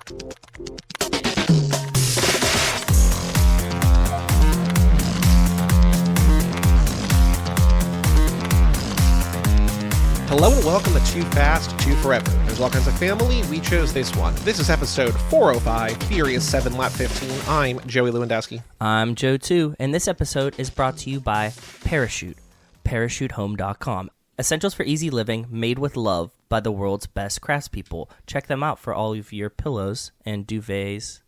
Hello and welcome to Too Fast, Too Forever. There's all kinds of family. We chose this one. This is episode 405, Furious 7, Lap 15. I'm Joey Lewandowski. I'm Joe TOO, and this episode is brought to you by Parachute, parachutehome.com. Essentials for easy living, made with love by the world's best craftspeople. Check them out for all of your pillows and duvets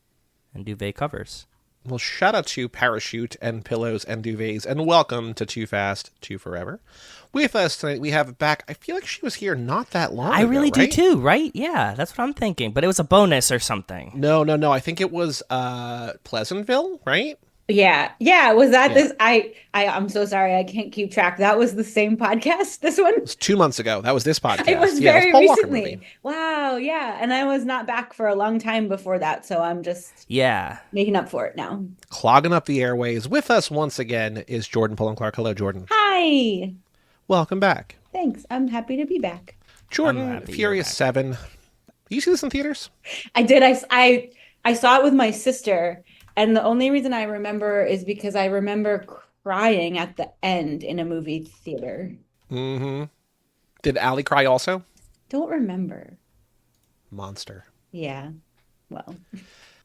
and duvet covers. Well, shout out to Parachute and Pillows and Duvets, and welcome to Too Fast, Too Forever. With us tonight, we have back, I feel like she was here not that long ago, I really right? do too, right? Yeah, that's what I'm thinking. But it was a bonus or something. No. I think it was Pleasantville, right? Yeah. Was that this? I'm so sorry. I can't keep track. That was the same podcast, this one? It was 2 months ago. That was this podcast. It was it very Paul Walker recently. movie. Wow, yeah. And I was not back for a long time before that, so I'm just making up for it now. Clogging up the airways. With us once again is Jordan Polan-Clarke. Hello, Jordan. Hi. Welcome back. Thanks. I'm happy to be back. Jordan, Furious 7. You see this in theaters? I did. I saw it with my sister. And the only reason I remember is because I remember crying at the end in a movie theater. Mm-hmm. Did Allie cry also? Don't remember. Monster. Yeah. Well.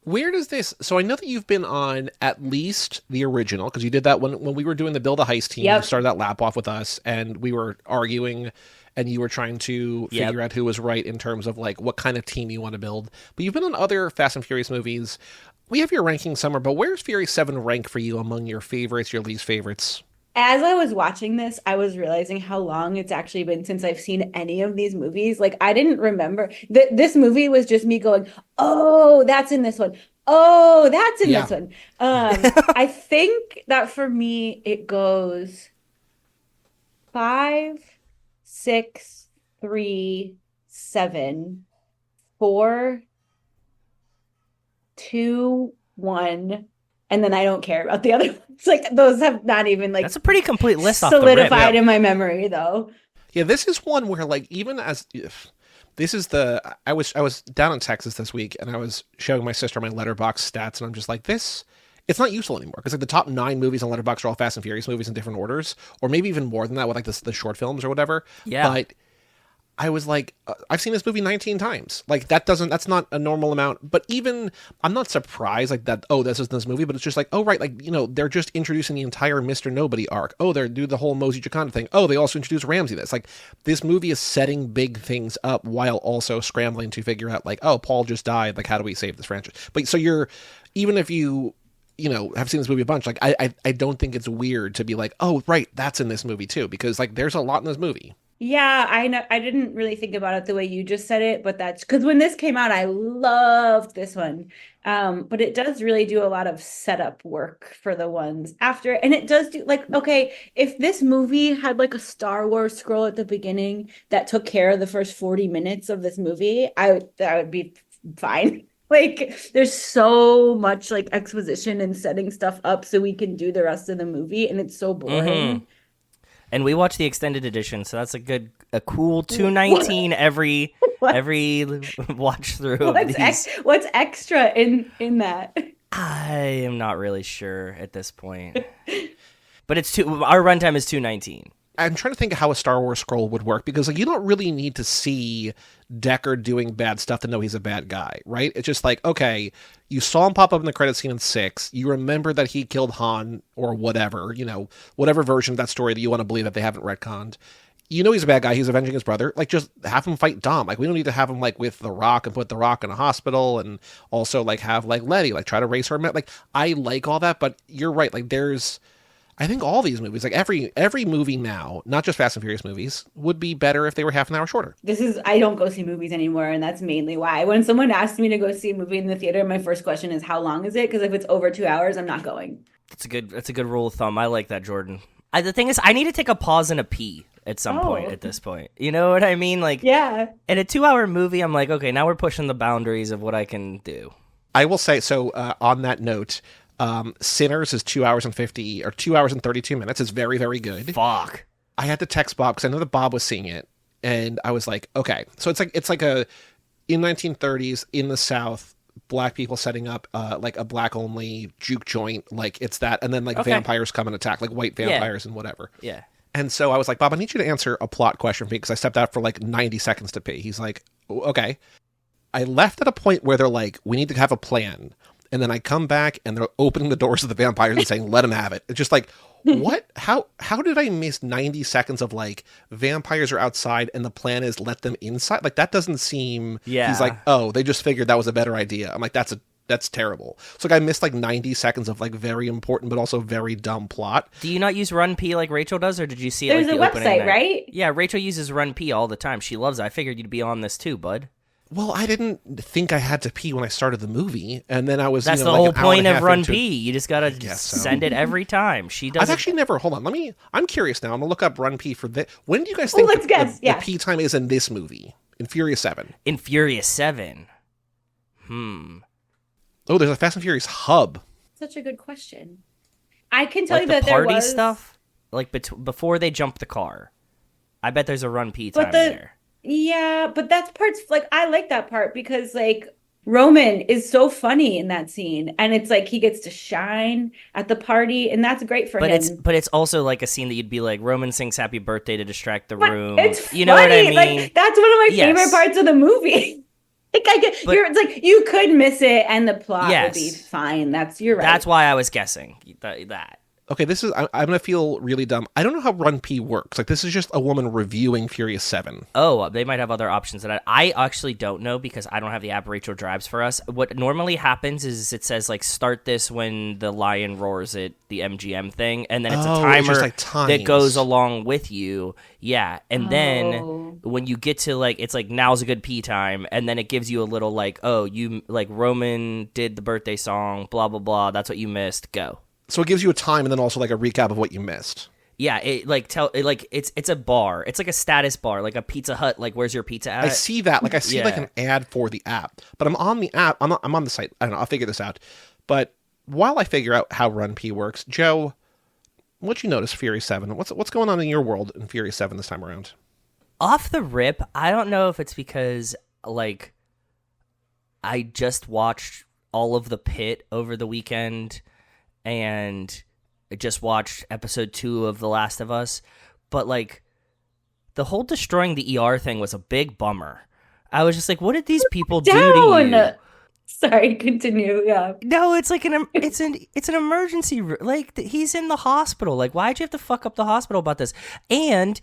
Where does this... So I know that you've been on at least the original, because you did that when we were doing the Build a Heist team. Yep. You started that lap off with us, and we were arguing, and you were trying to figure out who was right in terms of like what kind of team you want to build. But you've been on other Fast and Furious movies. We have your ranking somewhere, but where's Furious 7 rank for you among your favorites, your least favorites? As I was watching this, I was realizing how long it's actually been since I've seen any of these movies. Like, I didn't remember. This movie was just me going, oh, that's in this one. Oh, that's in this one. I think that for me, it goes 5, 6, 3, 7, 4, 2, 1, and then I don't care about the other ones. Like, those have not even like That's a pretty complete list solidified off the rip. in my memory, though. Yeah, this is one where like even as this is the I was down in Texas this week and I was showing my sister my Letterboxd stats and I'm just like this. It's not useful anymore because like the top 9 movies on Letterboxd are all Fast and Furious movies in different orders, or maybe even more than that with like the short films or whatever. Yeah, but I was like, I've seen this movie 19 times. Like that's not a normal amount. But even, I'm not surprised like that, oh, this is this movie, but it's just like, oh, right. Like, you know, they're just introducing the entire Mr. Nobody arc. Oh, they're do the whole Mosey Chacon thing. Oh, they also introduced Ramsey. That's like, this movie is setting big things up while also scrambling to figure out like, oh, Paul just died. Like, how do we save this franchise? But so even if you know, have seen this movie a bunch, like, I don't think it's weird to be like, oh, right, that's in this movie too. Because like, there's a lot in this movie. Yeah, I know. I didn't really think about it the way you just said it, but that's because when this came out, I loved this one. But it does really do a lot of setup work for the ones after. And it does do like, okay, if this movie had like a Star Wars scroll at the beginning that took care of the first 40 minutes of this movie, that would be fine. Like, there's so much like exposition and setting stuff up so we can do the rest of the movie, and it's so boring. Mm-hmm. And we watched the extended edition, so that's a cool 219 every watch through. What's extra in that? I am not really sure at this point. But our runtime is 219. I'm trying to think of how a Star Wars scroll would work because like you don't really need to see Deckard doing bad stuff to know he's a bad guy, right? It's just like, okay, you saw him pop up in the credit scene in 6. You remember that he killed Han or whatever, you know, whatever version of that story that you want to believe that they haven't retconned. You know he's a bad guy. He's avenging his brother. Like, just have him fight Dom. Like, we don't need to have him, like, with The Rock and put The Rock in a hospital and also, like, have, like, Letty, like, try to raise her. Like, I like all that, but you're right. Like, I think all these movies, like every movie now, not just Fast and Furious movies, would be better if they were half an hour shorter. I don't go see movies anymore, and that's mainly why. When someone asks me to go see a movie in the theater, my first question is, how long is it? Because if it's over 2 hours, I'm not going. That's a good rule of thumb. I like that, Jordan. The thing is, I need to take a pause and a pee at some point at this point. You know what I mean? Like, yeah. In a 2-hour movie, I'm like, okay, now we're pushing the boundaries of what I can do. I will say, so on that note, Sinners is 2 hours and 32 minutes. It's very, very good. Fuck. I had to text Bob because I know that Bob was seeing it, and I was like, okay. So it's like a in 1930s in the South black people setting up like a black only juke joint, like it's that, and then like Okay. vampires come and attack, like white vampires and whatever. Yeah. And so I was like, Bob, I need you to answer a plot question for me because I stepped out for like 90 seconds to pee. He's like, okay. I left at a point where they're like, we need to have a plan. And then I come back and they're opening the doors of the vampires and saying, let them have it. It's just like, what? How did I miss 90 seconds of like vampires are outside and the plan is let them inside? Like that doesn't seem. Yeah. He's like, oh, they just figured that was a better idea. I'm like, that's terrible. So like I missed like 90 seconds of like very important but also very dumb plot. Do you not use RunPee like Rachel does, or did you see it There's like a the opening website, night? right? Yeah, Rachel uses RunPee all the time. She loves it. I figured you'd be on this too, bud. Well, I didn't think I had to pee when I started the movie, and then I was. That's you know, the like whole an hour point and a of half RunPee. into- You just gotta guess so. send it every time. She does. I've actually never. Hold on, I'm curious now. I'm gonna look up RunPee for this. When do you guys Oh, think let's guess. the Yeah. pee time is in this movie in Furious 7? in Furious 7. Oh, there's a Fast and Furious hub. Such a good question. I can tell Like you the that there party was stuff, like before they jump the car. I bet there's a RunPee time But there. Yeah, but that's parts like I like that part because like Roman is so funny in that scene, and it's like he gets to shine at the party, and that's great for But him. it's also like a scene that you'd be like, Roman sings "Happy Birthday" to distract the But room. it's You know what I funny. mean? Like that's one of my Yes. favorite parts of the movie. Like I get, But- it's like you could miss it, and the plot Yes. will be fine. You're right. That's why I was guessing that. Okay, this is. I'm gonna feel really dumb. I don't know how RunPee works. Like this is just a woman reviewing Furious 7. Oh, they might have other options that I actually don't know because I don't have the app Rachel drives for us. What normally happens is it says like start this when the lion roars at the MGM thing, and then it's a Oh, it's timer just like times. that goes along with you. Yeah, and Oh. then when you get to like it's like now's a good pee time, and then it gives you a little like you like Roman did the birthday song, blah blah blah. That's what you missed. Go. So it gives you a time and then also like a recap of what you missed. Yeah, it's a bar. It's like a status bar, like a Pizza Hut. Like, where's your pizza at? I see that. Like I see like Yeah. an ad for the app, but I'm on the app. I'm on the site. I don't know. I'll figure this out. But while I figure out how RunPee works, Joe, what'd you notice Furious 7? What's going on in your world in Furious 7 this time around? Off the rip, I don't know if it's because like I just watched all of The Pit over the weekend and I just watched episode 2 of The Last of Us, but like the whole destroying the ER thing was a big bummer. I was just like, what did these people do to you? Sorry, continue. Yeah. No, it's like it's an emergency. Like he's in the hospital. Like, why'd you have to fuck up the hospital about this? And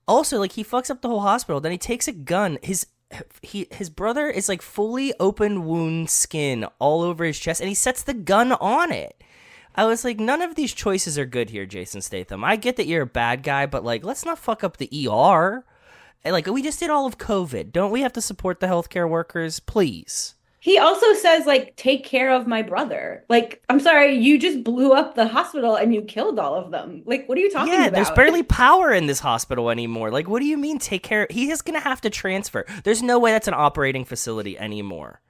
also, like, he fucks up the whole hospital. Then he takes a gun. His brother is like fully open wound skin all over his chest, and he sets the gun on it. I was like, none of these choices are good here, Jason Statham. I get that you're a bad guy, but like, let's not fuck up the ER. And, like, we just did all of COVID. Don't we have to support the healthcare workers, please? He also says, like, take care of my brother. Like, I'm sorry, you just blew up the hospital and you killed all of them. Like, what are you talking about? Yeah, there's barely power in this hospital anymore. Like, what do you mean take care? He is going to have to transfer. There's no way that's an operating facility anymore.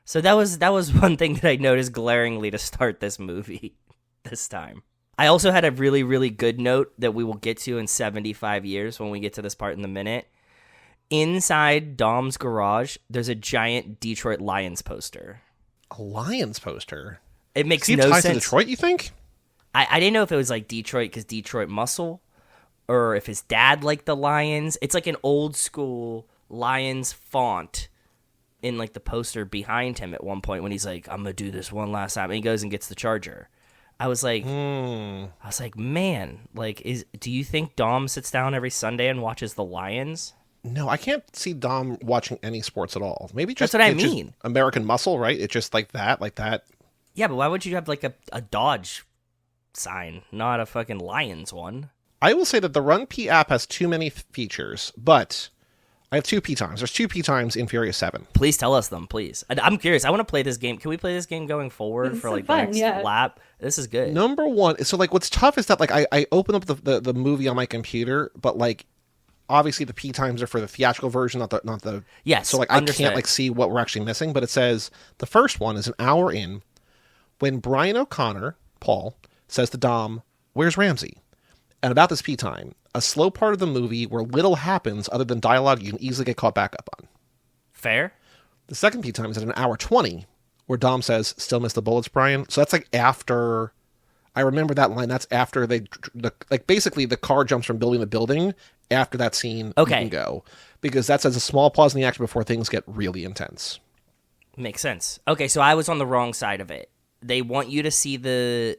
So that was one thing that I noticed glaringly to start this movie this time. I also had a really, really good note that we will get to in 75 years when we get to this part in the minute. Inside Dom's garage, there's a giant Detroit Lions poster. A Lions poster? It makes See, no ties sense. to Detroit, you think? I didn't know if it was like Detroit because Detroit muscle, or if his dad liked the Lions. It's like an old school Lions font in like the poster behind him at one point when he's like, I'm gonna do this one last time, and he goes and gets the charger. I was like, man, like, do you think Dom sits down every Sunday and watches the Lions? No, I can't see Dom watching any sports at all. Maybe just That's what I it's just mean. American muscle, right? It's just like that. Yeah, but why would you have like a Dodge sign, not a fucking Lions one? I will say that the RunPee app has too many features, but I have 2 P times. There's 2 P times in Furious 7. Please tell us them, please. I'm curious. I want to play this game. Can we play this game going forward This for is like fun, the next yeah. lap? This is good. Number one, so like what's tough is that like I open up the movie on my computer, but like obviously the P times are for the theatrical version, not the Yes, So like I understood. can't like see what we're actually missing, but it says the first one is an hour in when Brian O'Connor, Paul, says to Dom, "Where's Ramsey?" And about this P time, a slow part of the movie where little happens other than dialogue you can easily get caught back up on. Fair. The second peak time is at an hour 20, where Dom says, "Still miss the bullets, Brian." So that's like after. I remember that line. That's after basically the car jumps from building to building. After that scene, you can go, because that's as a small pause in the action before things get really intense. Makes sense. Okay, so I was on the wrong side of it. They want you to see the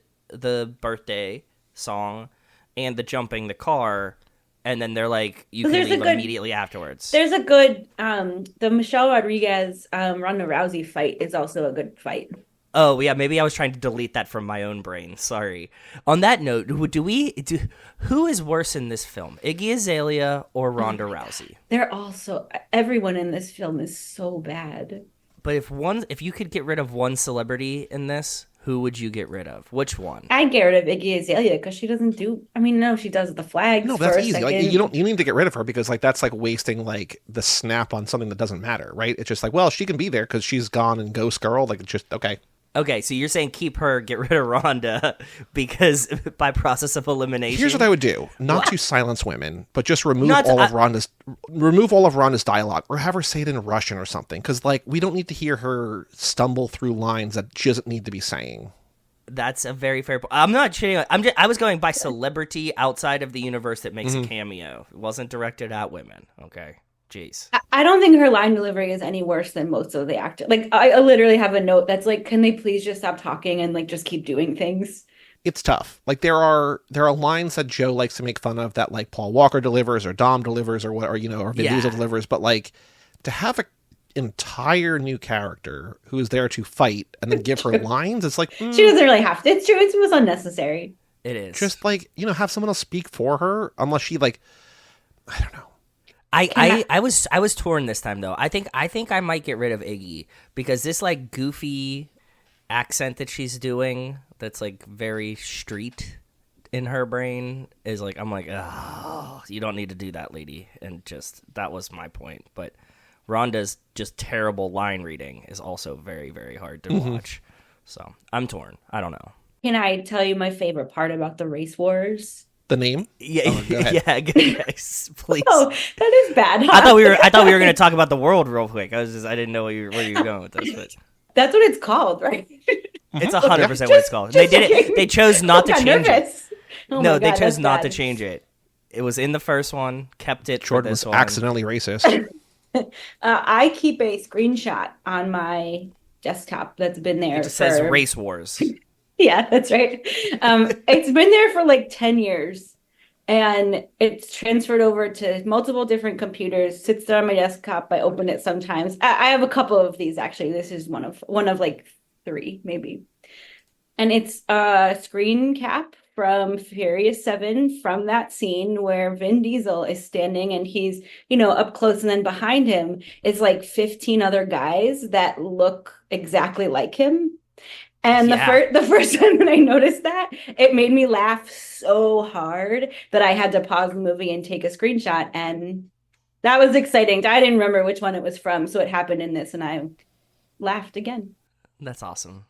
birthday song and the jumping the car, and then they're like, you can leave immediately afterwards. There's a good the Michelle Rodriguez Ronda Rousey fight is also a good fight. Oh yeah, maybe I was trying to delete that from my own brain. Sorry. On that note, who is worse in this film, Iggy Azalea or Ronda Rousey? They're also everyone in this film is so bad. But if you could get rid of one celebrity in this, who would you get rid of? Which one? I'd get rid of Iggy Azalea because she doesn't do. I mean, no, she does the flags. No, that's easy. Like you need to get rid of her because like that's like wasting like the snap on something that doesn't matter, right? It's just like, well, she can be there because she's gone and Ghost Girl. Like it's just okay. Okay, so you're saying keep her, get rid of Rhonda because by process of elimination. Here's what I would do: not to silence women, but just remove all of Rhonda's dialogue, or have her say it in Russian or something. Because like we don't need to hear her stumble through lines that she doesn't need to be saying. That's a very fair point. I'm not shitting. I was going by celebrity outside of the universe that makes a cameo. It wasn't directed at women. Okay. Jeez. I don't think her line delivery is any worse than most of the actors. Like, I literally have a note that's like, can they please just stop talking and like just keep doing things? It's tough. Like there are lines that Joe likes to make fun of that like Paul Walker delivers or Dom delivers or Vin Diesel delivers, but like to have an entire new character who is there to fight and then give her lines, it's like she doesn't really have to. It's true. It was unnecessary. It is. Just like, have someone else speak for her unless she like, I don't know. I was torn this time though. I think I might get rid of Iggy because this like goofy accent that she's doing that's like very street in her brain is like, I'm like, oh, you don't need to do that, lady. And just that was my point. But Rhonda's just terrible line reading is also very, very hard to watch. So I'm torn. I don't know. Can I tell you my favorite part about the race wars? The name? Yeah, go ahead. Yes, please. Oh, that is bad. Huh? I thought we were going to talk about the world real quick. I didn't know where you were going with this. But that's what it's called, right? It's 100% what it's called. They did it. They chose not to change it. No, they chose not to change it. It was in the first one. Kept it. Jordan was accidentally racist. I keep a screenshot on my desktop that's been there. It just says Race Wars. Yeah, that's right. It's been there for like 10 years and it's transferred over to multiple different computers, sits there on my desktop. I open it sometimes. I have a couple of these, actually. This is one of like 3, maybe. And it's a screen cap from Furious 7 from that scene where Vin Diesel is standing and he's, up close, and then behind him is like 15 other guys that look exactly like him. And the first time when I noticed that, it made me laugh so hard that I had to pause the movie and take a screenshot. And that was exciting. I didn't remember which one it was from, so it happened in this, and I laughed again. That's awesome.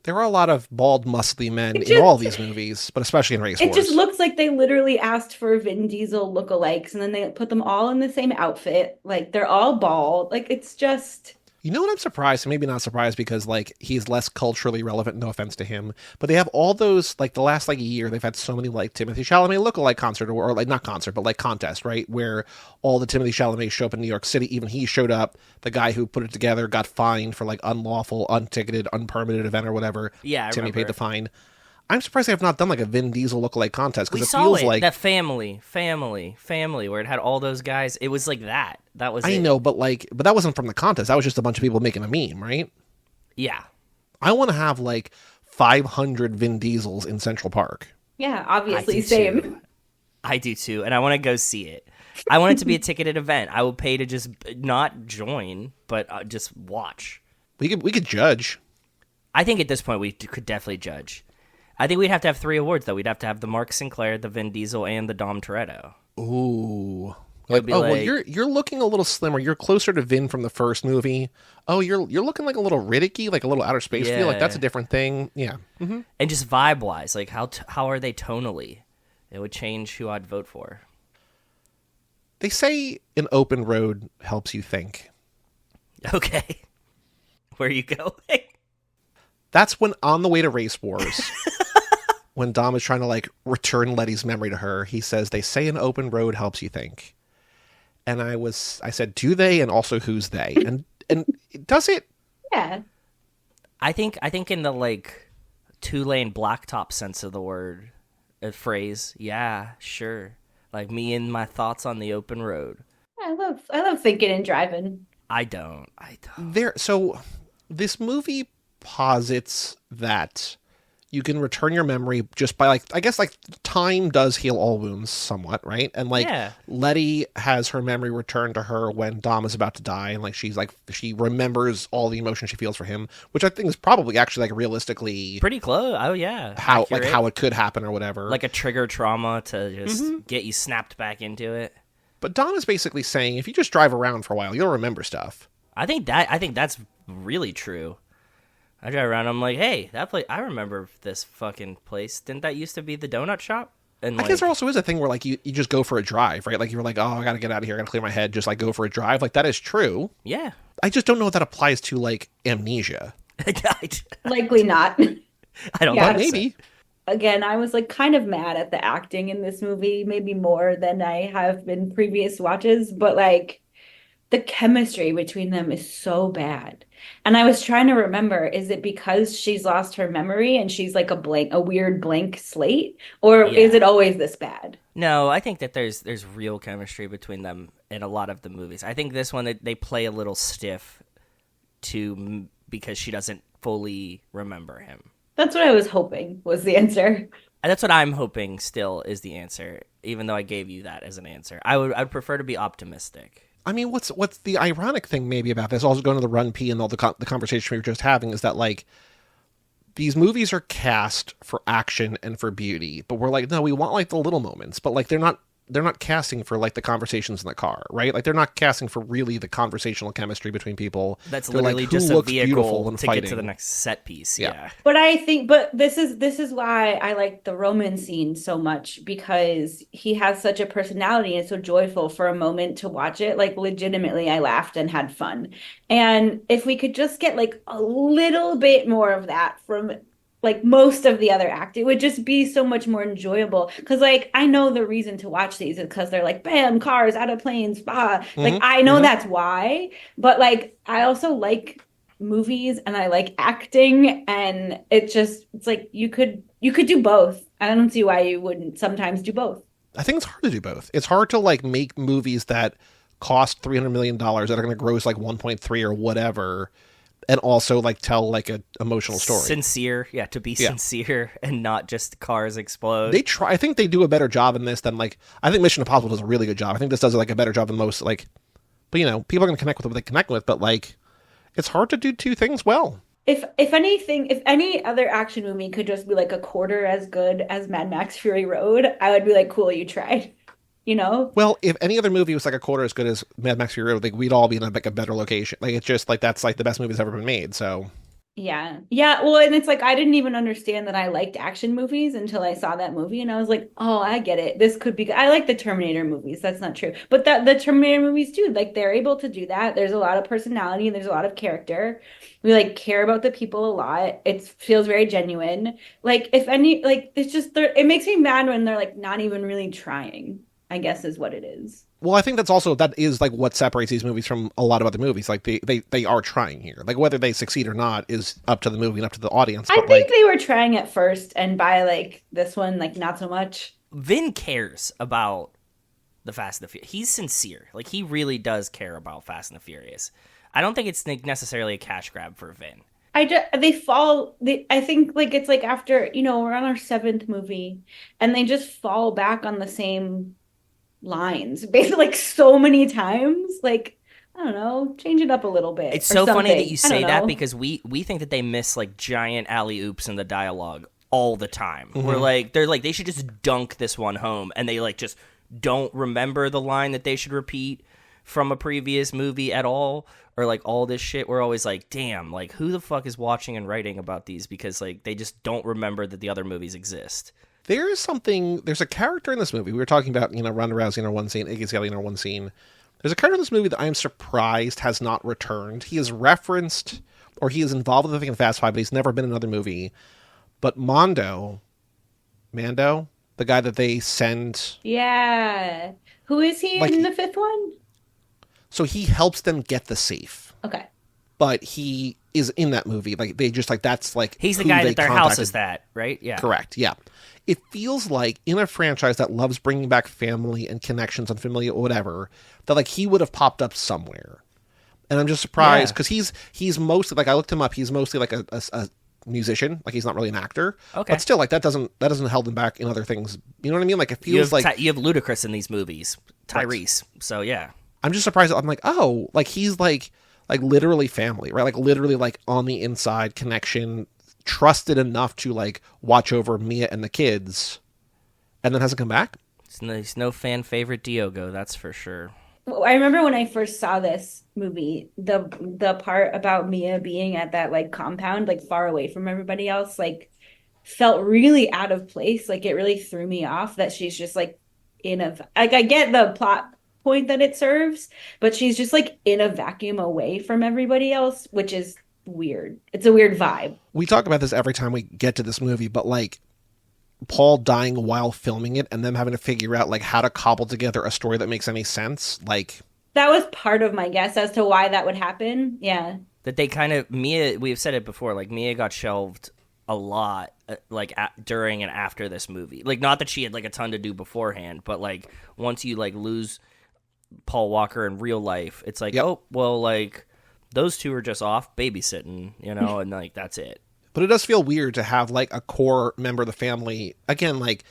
There are a lot of bald, muscly men in all these movies, but especially in Race Wars. It just looks like they literally asked for Vin Diesel lookalikes, and then they put them all in the same outfit. Like, they're all bald. Like, it's just... You know what I'm surprised, and maybe not surprised because like he's less culturally relevant, no offense to him, but they have all those, like the last like year, they've had so many like Timothée Chalamet lookalike concert or like not concert, but like contest, right? Where all the Timothée Chalamet show up in New York City, even he showed up, the guy who put it together got fined for like unlawful, unticketed, unpermitted event or whatever. Yeah, Timmy paid the fine. I'm surprised they have not done like a Vin Diesel lookalike contest because it feels like that family where it had all those guys. It was like that. That was. I know, but that wasn't from the contest. That was just a bunch of people making a meme, right? Yeah. I want to have like 500 Vin Diesels in Central Park. Yeah, obviously, same. I do too, and I want to go see it. I want it to be a ticketed event. I will pay to just not join, but just watch. We could judge. I think at this point we could definitely judge. I think we'd have to have 3 awards, though. We'd have to have the Mark Sinclair, the Vin Diesel, and the Dom Toretto. Ooh. Well, you're looking a little slimmer. You're closer to Vin from the first movie. Oh, you're looking like a little Riddicky, like a little outer space feel. Like that's a different thing. Yeah. Mm-hmm. And just vibe-wise, like how are they tonally? It would change who I'd vote for. They say an open road helps you think. Okay. Where are you going? That's when on the way to Race Wars, when Dom is trying to like return Letty's memory to her, he says, "They say an open road helps you think." And I said, "Do they?" And also, who's they? And does it? Yeah. I think in the like 2-lane blacktop sense of the word, phrase, yeah, sure. Like me and my thoughts on the open road. I love thinking and driving. I don't. So this movie posits that you can return your memory just by, like, I guess, like, time does heal all wounds somewhat, right? And, like, Letty has her memory returned to her when Dom is about to die, and, like, she remembers all the emotion she feels for him, which I think is probably actually, like, realistically... pretty close. Oh, yeah. How it could happen or whatever. Like a trigger trauma to just get you snapped back into it. But Dom is basically saying, if you just drive around for a while, you'll remember stuff. I think that's really true. I drive around, I'm like, hey, that place, I remember this fucking place. Didn't that used to be the donut shop? And I guess there also is a thing where, like, you just go for a drive, right? Like, you're like, oh, I gotta get out of here, I gotta clear my head, just, like, go for a drive. Like, that is true. Yeah. I just don't know if that applies to, like, amnesia. Likely not. I don't know. But maybe. Again, I was, like, kind of mad at the acting in this movie, maybe more than I have in previous watches, but, like, the chemistry between them is so bad. And I was trying to remember, is it because she's lost her memory and she's like a weird blank slate? Or is it always this bad? No, I think that there's real chemistry between them in a lot of the movies. I think this one, they play a little stiff because she doesn't fully remember him. That's what I was hoping was the answer. That's what I'm hoping still is the answer, even though I gave you that as an answer. I'd prefer to be optimistic. I mean, what's the ironic thing maybe about this, also going to the RunPee and all the conversation we were just having, is that, like, these movies are cast for action and for beauty, but we're like, no, we want, like, the little moments, but, like, they're not casting for, like, the conversations in the car, right? Like, they're not casting for really the conversational chemistry between people. That's they're literally like, just a vehicle to fighting? get to the next set piece. Yeah. But this is why I like the Roman scene so much, because he has such a personality and so joyful for a moment to watch it. Like, legitimately, I laughed and had fun. And if we could just get, like, a little bit more of that from, like, most of the other act, it would just be so much more enjoyable. Because, like, I know the reason to watch these is because they're like, bam, cars, out of planes, spa. Like, I know that's why. But, like, I also like movies and I like acting. And it's like, you could do both. I don't see why you wouldn't sometimes do both. I think it's hard to do both. It's hard to, like, make movies that cost $300 million that are going to gross, like, 1.3 or whatever, and also, like, tell, like, an emotional story. Sincere, to be sincere and not just cars explode. I think they do a better job in this than, like, I think Mission Impossible does a really good job. I think this does, like, a better job than most, like, but, you know, people are going to connect with what they connect with, but, like, it's hard to do two things well. If any other action movie could just be, like, a quarter as good as Mad Max Fury Road, I would be like, cool, you tried. You know? Well, if any other movie was, like, a quarter as good as Mad Max Fury Road, like, we'd all be in, like, a better location. Like, it's just, like, that's, like, the best movie that's ever been made, so... Yeah. Well, and it's like, I didn't even understand that I liked action movies until I saw that movie, and I was like, oh, I get it. This could be good. I like the Terminator movies. That's not true. But the Terminator movies, too, like, they're able to do that. There's a lot of personality, and there's a lot of character. We, like, care about the people a lot. It feels very genuine. Like, if any, like, it's just, it makes me mad when they're, like, not even really trying, I guess is what it is. Well, I think that is like what separates these movies from a lot of other movies. Like, they are trying here. Like, whether they succeed or not is up to the movie and up to the audience. I think they were trying at first, and by, like, this one, like, not so much. Vin cares about the Fast and the Furious. He's sincere. Like, he really does care about Fast and the Furious. I don't think it's necessarily a cash grab for Vin. I think, like, it's like after, you know, we're on our 7th movie, and they just fall back on the same lines basically, like, so many times. Like, I don't know, change it up a little bit. It's so funny that you say that, because we think that they miss, like, giant alley-oops in the dialogue all the time. We're they're like, they should just dunk this one home, and they, like, just don't remember the line that they should repeat from a previous movie at all, or, like, all this shit. We're always like, damn, like, who the fuck is watching and writing about these, because, like, they just don't remember that the other movies exist. There's a character in this movie. We were talking about, you know, Ronda Rousey in our one scene, Iggy Azalea in our one scene. There's a character in this movie that I am surprised has not returned. He is referenced, or he is involved with the thing in Fast Five, but he's never been in another movie. But Mando, the guy that they send, Yeah. Who is he like, in the fifth one? so he helps them get the safe, Okay. but he is in that movie. Like they just like that's like He's the who guy they that their house contacted. is that, right? Yeah. Correct. Yeah. It feels like in a franchise that loves bringing back family and connections and familiar whatever, that like he would have popped up somewhere. And I'm just surprised because he's mostly like I looked him up. He's mostly like a musician. Like he's not really an actor. Okay. But still, like that doesn't hold him back in other things. You know what I mean? Like it feels like you have Ludacris in these movies, Tyrese. So yeah. I'm just surprised. I'm like, oh, like he's like literally family, right? Like literally like on the inside connection, trusted enough to like watch over Mia and the kids, and then hasn't come back. He's no fan favorite Diogo, that's for sure. Well, I remember when I first saw this movie, the part about Mia being at that like compound, like far away from everybody else, like felt really out of place. Like it really threw me off that she's just like like I get the plot point that it serves, but she's just like in a vacuum away from everybody else, which is weird. It's a weird vibe. We talk about this every time we get to this movie, but like Paul dying while filming it and them having to figure out like how to cobble together a story that makes any sense. Like that was part of my guess as to why that would happen. Yeah. That they kind of, Mia, we've said it before, like Mia got shelved a lot like during and after this movie. Like not that she had like a ton to do beforehand, but like once you like lose Paul Walker in real life, it's like, oh, well, like those two are just off babysitting, you know, and like that's it. But it does feel weird to have like a core member of the family. Again, like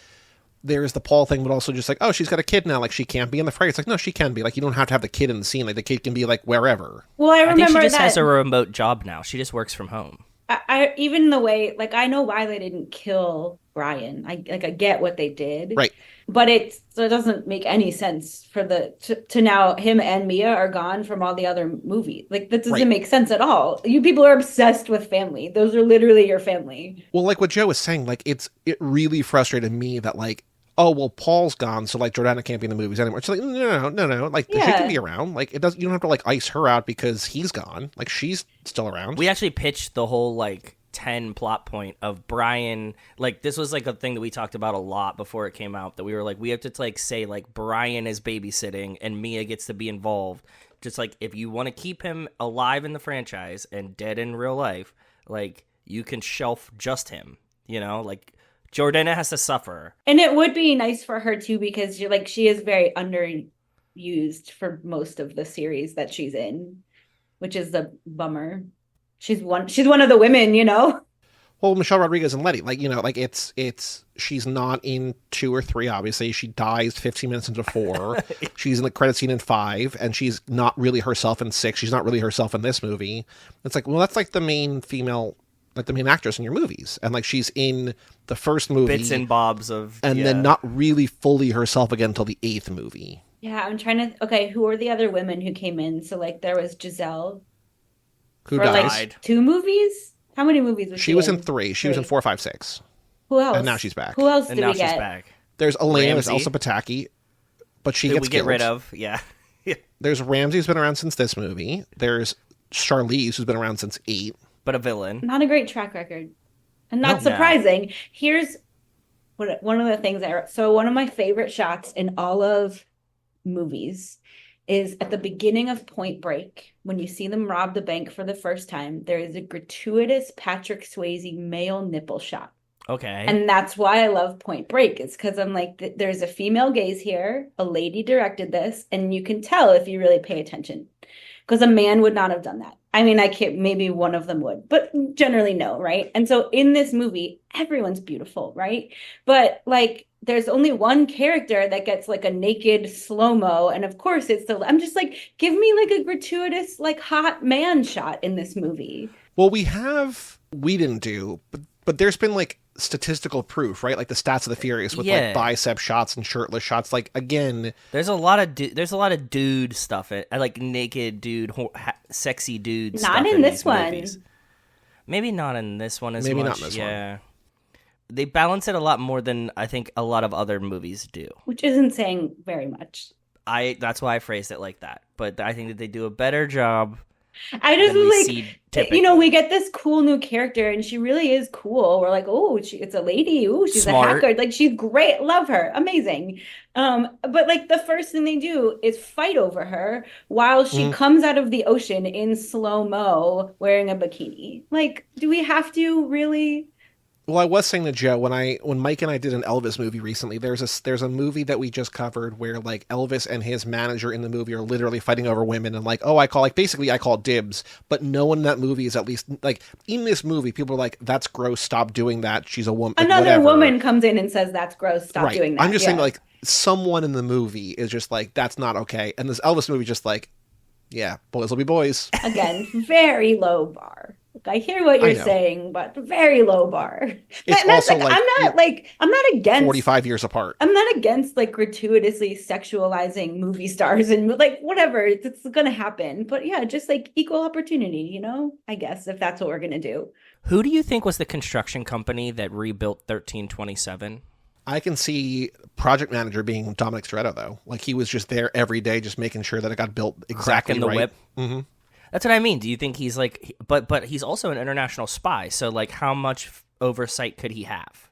there's the Paul thing, but also just like, oh, she's got a kid now. Like she can't be in the fray. It's like, no, she can be. Like you don't have to have the kid in the scene. Like the kid can be like wherever. Well, I remember I think she just that has a remote job now. She just works from home. I even the way, like, I know why they didn't kill Brian. I get what they did, Right? But it doesn't make any sense for to now him and Mia are gone from all the other movies. Like that doesn't make sense at all. You people are obsessed with family. Those are literally your family. Well, like what Joe was saying, like it really frustrated me that like, oh well, Paul's gone, so like Jordana can't be in the movies anymore. It's like no, like she can be around. Like it does. You don't have to like ice her out because he's gone. Like she's still around. We actually pitched the whole like 10 plot point of Brian. Like this was like a thing that we talked about a lot before it came out. That we were like, we have to like say like Brian is babysitting and Mia gets to be involved. Just like if you want to keep him alive in the franchise and dead in real life, like you can shelf just him. You know, like. Jordana has to suffer. And it would be nice for her too, because you're like, she is very underused for most of the series that she's in, which is the bummer. She's one of the women, you know? Well, Michelle Rodriguez and Letty, like, you know, like it's she's not in 2 or 3, obviously. She dies 15 minutes into 4. She's in the credit scene in 5, and she's not really herself in 6. She's not really herself in this movie. It's like, well, that's like the main female, like the main actress in your movies, and like she's in the first movie, bits and bobs of, and then not really fully herself again until the 8th movie. Yeah, I'm trying to. Okay, who are the other women who came in? So like there was Giselle, who for dies. like 2 movies. How many movies was she was in? in 3. She was in 4, 5, 6. Who else? And now she's back. Who else and did now we she's get? back. There's Elena. There's Ramsey. Elsa Pataki, but she Who gets we get killed. rid of. Yeah. There's Ramsey, who's been around since this movie. There's Charlize, who's been around since 8. But a villain. Not a great track record. And not surprising. No. Here's one of the things so one of my favorite shots in all of movies is at the beginning of Point Break, when you see them rob the bank for the first time, there is a gratuitous Patrick Swayze male nipple shot. Okay. And that's why I love Point Break. It's because I'm like, there's a female gaze here. A lady directed this. And you can tell if you really pay attention. Because a man would not have done that. I mean, I can't, maybe one of them would, but generally no, right? And so in this movie, everyone's beautiful, right? But like, there's only one character that gets like a naked slow-mo. And of course I'm just like, give me like a gratuitous, like hot man shot in this movie. Well, we didn't do, but there's been like statistical proof, right? Like the Stats of the Furious with like bicep shots and shirtless shots. Like again, there's a lot of dude stuff. Like naked dude, sexy dude. Not stuff in this one. Movies. Maybe not in this one as much. Maybe not in this one. They balance it a lot more than I think a lot of other movies do. Which isn't saying very much. That's why I phrased it like that. But I think that they do a better job I just than we was see like, typically. we get this cool new character and she really is cool. We're like, oh, it's a lady. Oh, she's a Smart. hacker. Like she's great. Love her. Amazing. But like the first thing they do is fight over her while she Mhm. comes out of the ocean in slow-mo wearing a bikini. Like, do we have to really? Well, I was saying to Joe when Mike and I did an Elvis movie recently. There's a movie that we just covered where like Elvis and his manager in the movie are literally fighting over women and like, oh, I call dibs, but no one in that movie is, at least like in this movie people are like, that's gross, stop doing that, she's a woman, like Another whatever. woman comes in and says, that's gross. Stop Right. doing I'm that. just saying Yeah. like someone in the movie is just like, that's not okay, and this Elvis movie just like, yeah, boys will be boys. Again, very low bar. Like, I hear what I you're know. saying, but very low bar. It's And that's also like, I'm not against 45 years apart. I'm not against like gratuitously sexualizing movie stars and like whatever, it's gonna happen. But yeah, just like equal opportunity, I guess if that's what we're gonna do. Who do you think was the construction company that rebuilt 1327? I can see project manager being Dominic Toretto, though. Like, he was just there every day, just making sure that it got built exactly Cracking the right. whip. Mm-hmm. That's what I mean. Do you think he's like, but he's also an international spy. So like, how much oversight could he have?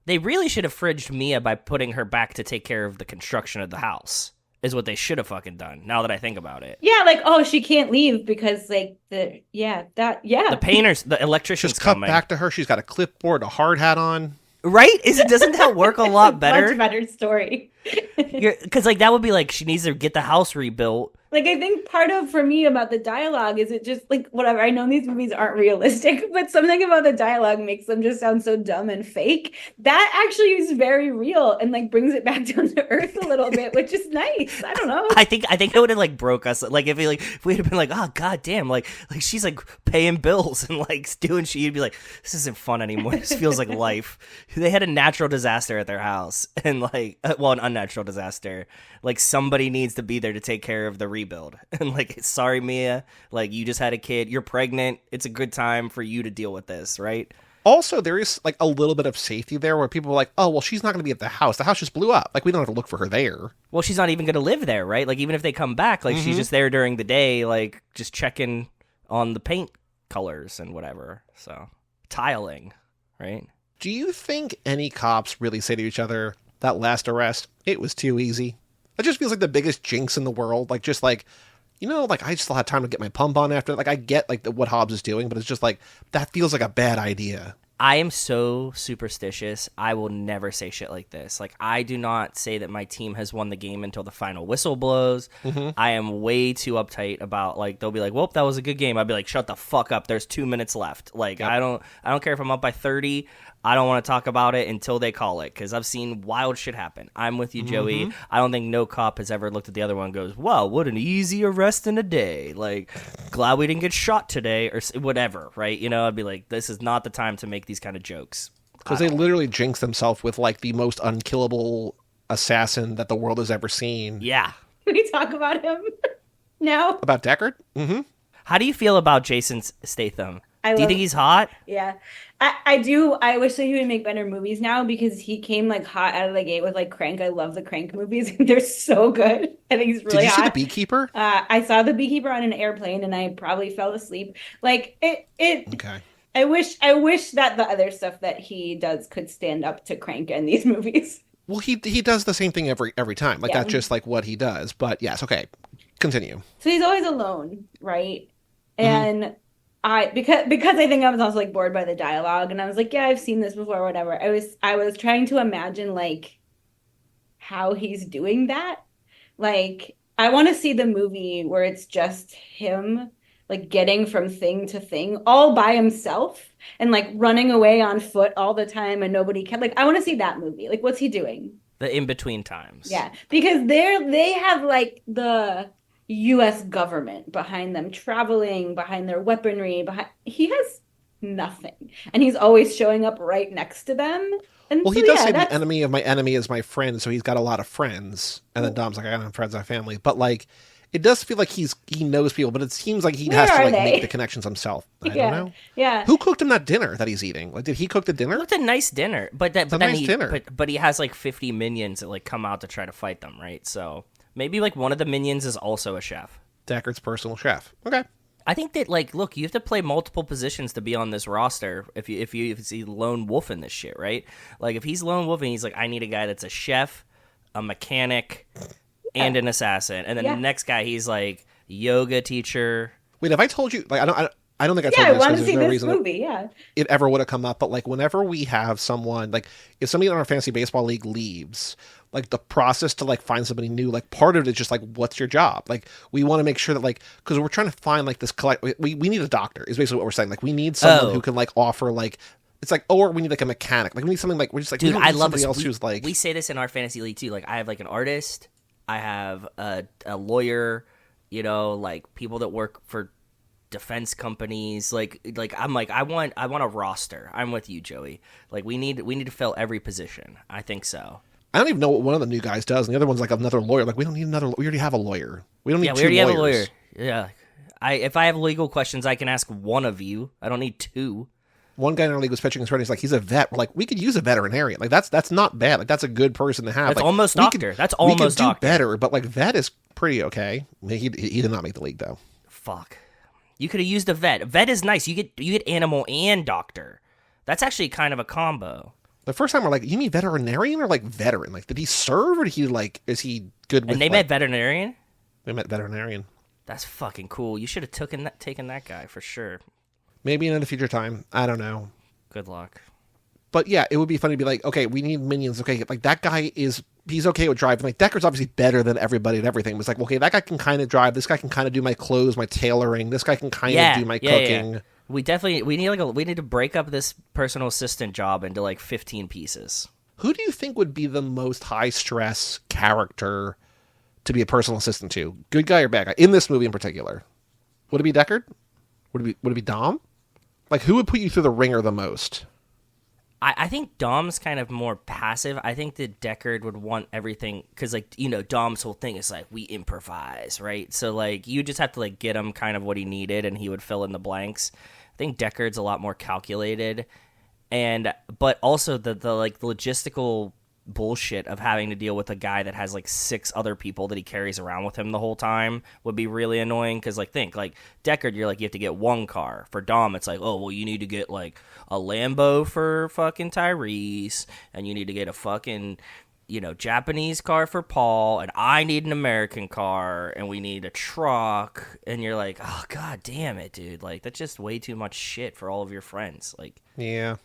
They really should have fridged Mia by putting her back to take care of the construction of the house. Is what they should have fucking done. Now that I think about it. Yeah, like, oh, she can't leave because like the painters, the electrician's Just cut coming. back to her. She's got a clipboard, a hard hat on. Right? Doesn't that work a lot better? Much better story. Because like that would be like she needs to get the house rebuilt. Like, I think part of, for me, about the dialogue is it just, like, whatever. I know these movies aren't realistic, but something about the dialogue makes them just sound so dumb and fake. That actually is very real and, like, brings it back down to earth a little bit, which is nice. I don't know. I think it would have, like, broke us. Like, if we had been like, oh, god damn, like she's, like, paying bills and, like, doing shit, you'd be like, this isn't fun anymore. This feels like life. They had a natural disaster at their house and, like, an unnatural disaster. Like, somebody needs to be there to take care of the rebuild. And like, sorry, Mia, like you just had a kid, you're pregnant. It's a good time for you to deal with this, right? Also, there is like a little bit of safety there where people are like, oh, well, she's not going to be at the house. The house just blew up. Like, we don't have to look for her there. Well, she's not even going to live there, right? Like, even if they come back, like she's just there during the day, like just checking on the paint colors and whatever. So tiling, right? Do you think any cops really say to each other, that last arrest, it was too easy? It just feels like the biggest jinx in the world. Like, just like, like I still had time to get my pump on after. Like, I get like what Hobbs is doing, but it's just like, that feels like a bad idea. I am so superstitious. I will never say shit like this. Like, I do not say that my team has won the game until the final whistle blows. I am way too uptight about, like, they'll be like, well, that was a good game. I'd be like, shut the fuck up. There's 2 minutes left. Like, yep. I don't care if I'm up by 30. I don't want to talk about it until they call it, because I've seen wild shit happen. I'm with you, Joey. I don't think no cop has ever looked at the other one and goes, wow, what an easy arrest in a day. Like, glad we didn't get shot today, or whatever, right? I'd be like, this is not the time to make these kind of jokes. Because they literally jinx themselves with, like, the most unkillable assassin that the world has ever seen. Yeah. Can we talk about him now? About Deckard? Mm-hmm. How do you feel about Jason Statham? Do you think he's hot? Yeah, I do. I wish that he would make better movies now, because he came like hot out of the gate with like Crank. I love the Crank movies. They're so good. I think he's really hot. Did you see The Beekeeper? I saw The Beekeeper on an airplane and I probably fell asleep. Like it. Okay. I wish that the other stuff that he does could stand up to Crank in these movies. Well, he does the same thing every time. Like, Yeah. that's just like what he does. But yes, okay. Continue. So he's always alone, right? And because I think I was also like bored by the dialogue, and I was like, yeah, I've seen this before, whatever. I was trying to imagine like how he's doing that. Like, I want to see the movie where it's just him like getting from thing to thing all by himself and like running away on foot all the time and nobody can, like, I want to see that movie. Like, what's he doing? The in-between times. Yeah, because they have like the U.S. government behind them, traveling behind their weaponry. He has nothing, and he's always showing up right next to them. And Well, so, he does yeah, say that's... the enemy of my enemy is my friend, so he's got a lot of friends. And then Dom's like, I don't have friends, I have family. But like, it does feel like he knows people, but it seems like he has to like make the connections himself. I don't know. Yeah. Who cooked him that dinner that he's eating? Like, did he cook the dinner? It looked a nice dinner, but nice dinner. But he has like 50 minions that like come out to try to fight them, right? So maybe like one of the minions is also a chef. Deckard's personal chef. Okay. I think that, like, look, you have to play multiple positions to be on this roster if you see lone wolf in this shit, right? Like, if he's lone wolf and he's like, I need a guy that's a chef, a mechanic, and an assassin, and then the next guy he's like yoga teacher. Wait, have I told you? Like, I don't think I told I you this want because to see there's no this reason movie. it ever would have come up. But like, whenever we have someone, like, if somebody in our fantasy baseball league leaves, like the process to like find somebody new, like part of it is just like, what's your job? Like, we want to make sure that like, because we're trying to find like this we need a doctor is basically what we're saying. Like, we need someone who can like offer like, it's like, or we need like a mechanic. Like, we need something like, we're just like, dude, I love somebody this. else who's like, we say this in our fantasy league too. Like, I have like an artist, I have a lawyer, you know, like people that work for defense companies. Like I'm like, I want a roster. I'm with you, Joey. Like, we need to fill every position. I think so. I don't even know what one of the new guys does, and the other one's like another lawyer. Like, we don't need another. We already have a lawyer. We don't need two lawyers. Yeah, we already have a lawyer. Yeah, if I have legal questions, I can ask one of you. I don't need two. One guy in our league was pitching his friend. He's like, he's a vet. We're like, we could use a veterinarian. Like, that's not bad. Like, that's a good person to have. That's like, almost doctor. That's almost we could doctor. do better, but like vet is pretty okay. He did not make the league though. Fuck. You could have used a vet. Vet is nice. You get animal and doctor. That's actually kind of a combo. The first time we're like, you mean veterinarian or like veteran? Like, did he serve or did he like, is he good with? And they like, met veterinarian? They met veterinarian. That's fucking cool. You should have taken that guy for sure. Maybe in a future time. I don't know. Good luck. But yeah, it would be funny to be like, okay, we need minions. Okay, like that guy he's okay with driving. Like, Deckard's obviously better than everybody and everything. It was like, okay, that guy can kind of drive. This guy can kind of do my clothes, my tailoring. This guy can kind of do my cooking. Yeah. We need to break up this personal assistant job into like 15 pieces. Who do you think would be the most high stress character to be a personal assistant to? Good guy or bad guy? In this movie in particular. Would it be Deckard? Would it be Dom? Like, who would put you through the ringer the most? I think Dom's kind of more passive. I think that Deckard would want everything because, like, you know, Dom's whole thing is like, we improvise, right? So like, you just have to like get him kind of what he needed, and he would fill in the blanks. I think Deckard's a lot more calculated, but also the like logistical bullshit of having to deal with a guy that has like 6 other people that he carries around with him the whole time would be really annoying. Because like, think like Deckard, you're like, you have to get one car. For Dom, it's like, oh well, you need to get like a Lambo for fucking Tyrese, and you need to get a fucking, you know, Japanese car for Paul, and I need an American car, and we need a truck. And you're like, oh god damn it, dude, like that's just way too much shit for all of your friends. Like, Yeah.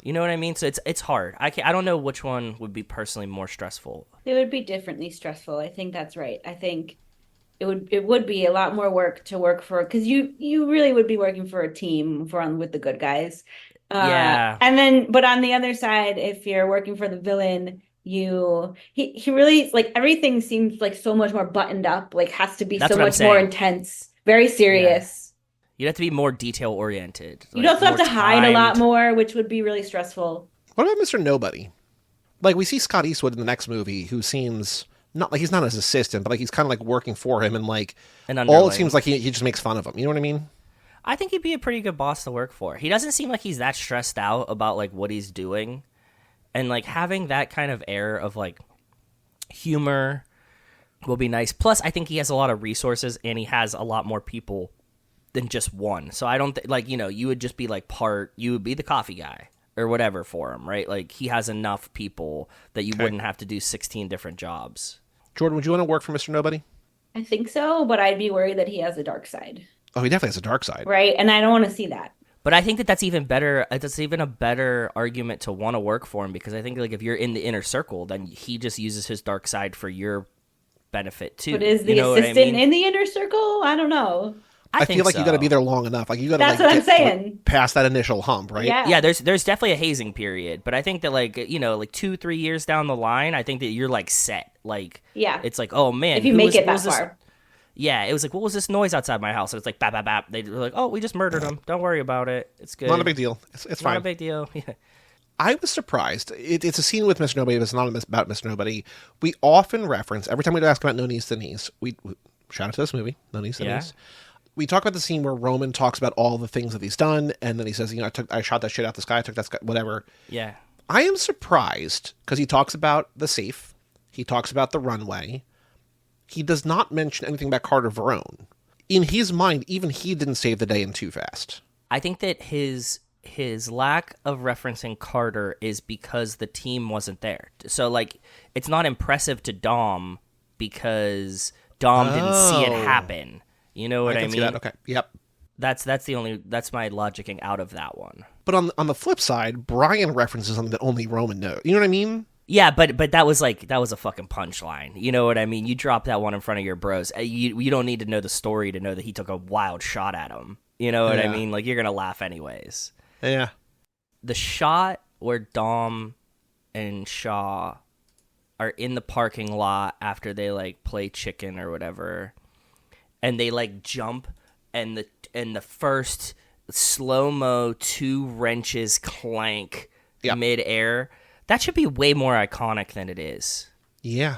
you know what I mean? So it's hard. I don't know which one would be personally more stressful. It would be differently stressful. I think that's right. I think it would be a lot more work to work for, because you really would be working for a team with the good guys. Yeah. And then, but on the other side, if you're working for the villain, he really, like, everything seems like so much more buttoned up, like has to be That's so what I'm much more saying. intense, very serious. You'd have to be more detail oriented. You'd also have to hide a lot more, which would be really stressful. What about Mr. Nobody? Like, we see Scott Eastwood in the next movie, who seems not like he's not his assistant, but like he's kind of like working for him, and like all it seems like he just makes fun of him. You know what I mean? I think he'd be a pretty good boss to work for. He doesn't seem like he's that stressed out about like what he's doing, and like having that kind of air of like humor will be nice. Plus, I think he has a lot of resources, and he has a lot more people than just one. So I don't like, you know, you would just be like you would be the coffee guy or whatever for him, right? Like, he has enough people that you wouldn't have to do 16 different jobs. Jordan, would you want to work for Mr. Nobody? I think so, but I'd be worried that he has a dark side. Oh, he definitely has a dark side. Right? And I don't want to see that. But I think that that's even better. That's even a better argument to want to work for him, because I think like if you're in the inner circle, then he just uses his dark side for your benefit too. But is the assistant in the inner circle? I don't know. I feel like you got to be there long enough. Like, you got to. That's like, what I'm saying. Past that initial hump, right? Yeah. There's definitely a hazing period, but I think that like, you know, like 2-3 years down the line, I think that you're like set. Like, yeah, it's like, oh man, if you make it that far. Yeah, it was like, what was this noise outside my house? And it's like, bap, bap, bap. They were like, oh, we just murdered him. Don't worry about it. It's good. Not a big deal. It's fine. Not a big deal. Yeah. I was surprised. It's a scene with Mr. Nobody, but it's not about Mr. Nobody. We often reference, every time we ask about No Knees to Knees, we shout out to this movie, No Knees to Knees. We talk about the scene where Roman talks about all the things that he's done, and then he says, you know, I shot that shit out the sky, I took that sky, whatever. Yeah. I am surprised, because he talks about the safe, he talks about the runway, he does not mention anything about Carter Verone. in his mind, even he didn't save the day in Too Fast. I think that his lack of referencing Carter is because the team wasn't there. So, like, it's not impressive to Dom because Dom didn't see it happen. You know what I mean? See that. Okay. Yep. That's my logicking out of that one. But on the flip side, Brian references something that only Roman knows. You know what I mean? Yeah, but that was a fucking punchline. You know what I mean? You drop that one in front of your bros. You don't need to know the story to know that he took a wild shot at him. You know what I mean? Like, you're gonna laugh anyways. Yeah. The shot where Dom and Shaw are in the parking lot after they like play chicken or whatever, and they like jump, and the first slow-mo 2 wrenches clank mid-air. That should be way more iconic than it is. Yeah.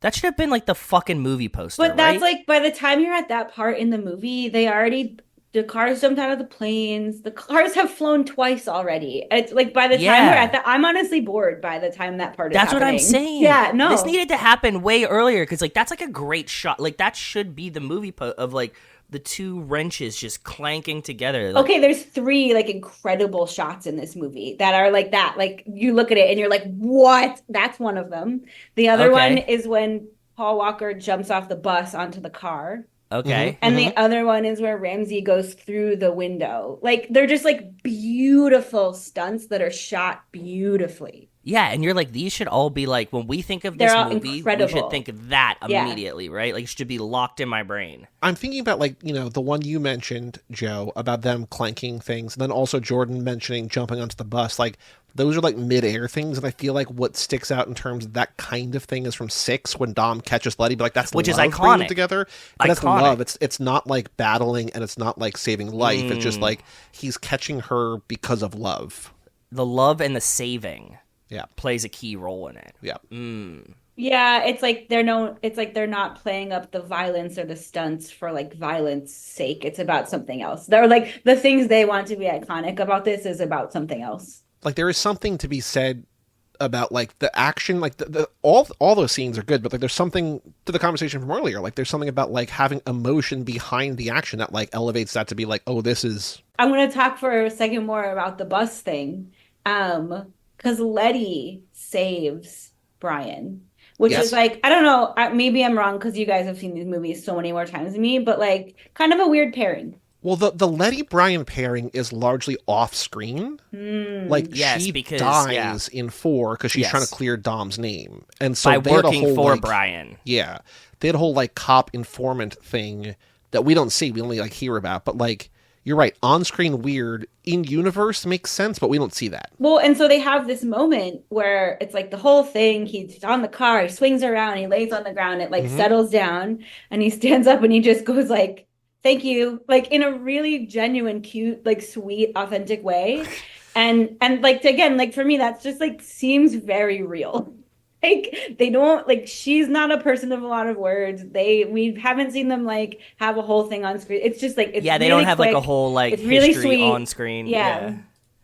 That should have been like the fucking movie poster. But that's right? like, by the time you're at that part in the movie, the cars jumped out of the planes. The cars have flown twice already. It's like, by the time we're at that, I'm honestly bored by the time that part is happening. That's what I'm saying. Yeah, no. This needed to happen way earlier because like that's like a great shot. Like that should be the movie of like the 2 wrenches just clanking together. Like, okay, there's 3 like incredible shots in this movie that are like that. Like, you look at it and you're like, what? That's one of them. The other one is when Paul Walker jumps off the bus onto the car. Okay. And the other one is where Ramsey goes through the window. Like, they're just like beautiful stunts that are shot beautifully. Yeah, and you're like, these should all be like, when we think of this movie, we should think of that immediately, right? Like, it should be locked in my brain. I'm thinking about, like, you know, the one you mentioned, Joe, about them clanking things, and then also Jordan mentioning jumping onto the bus. Like, those are, like, mid-air things, and I feel like what sticks out in terms of that kind of thing is from 6, when Dom catches Letty, but, like, that's which love is iconic. Them together. But that's love. It's not, like, battling, and it's not, like, saving life. It's just, like, he's catching her because of love. The love and the saving. Yeah, plays a key role in it. Yeah. Yeah, it's like they're not playing up the violence or the stunts for like violence sake. It's about something else. They're like, the things they want to be iconic about this is about something else. Like, there is something to be said about like the action, like all those scenes are good, but like there's something to the conversation from earlier. Like, there's something about like having emotion behind the action that like elevates that to be like, oh, this is. I'm going to talk for a second more about the bus thing. Because Letty saves Brian, which is like, I don't know, maybe I'm wrong because you guys have seen these movies so many more times than me, but like kind of a weird pairing. Well, the Letty-Brian pairing is largely off-screen. Like, she dies in 4 because she's trying to clear Dom's name. And so by they had working a whole, for like, Brian. Yeah. They had a whole, like, cop informant thing that we don't see. We only, like, hear about. But, like, you're right. On-screen weird. In-universe makes sense, but we don't see that. Well, and so they have this moment where it's like the whole thing, he's on the car, he swings around, he lays on the ground, it, like, settles down, and he stands up and he just goes, like, thank you, like, in a really genuine, cute, like, sweet, authentic way. And like, again, like, for me, that's just, like, seems very real. Like, they don't, like, she's not a person of a lot of words. We haven't seen them, like, have a whole thing on screen. It's just, like, it's they really don't have, quick. like, a whole, like, it's history really sweet. on screen. Yeah.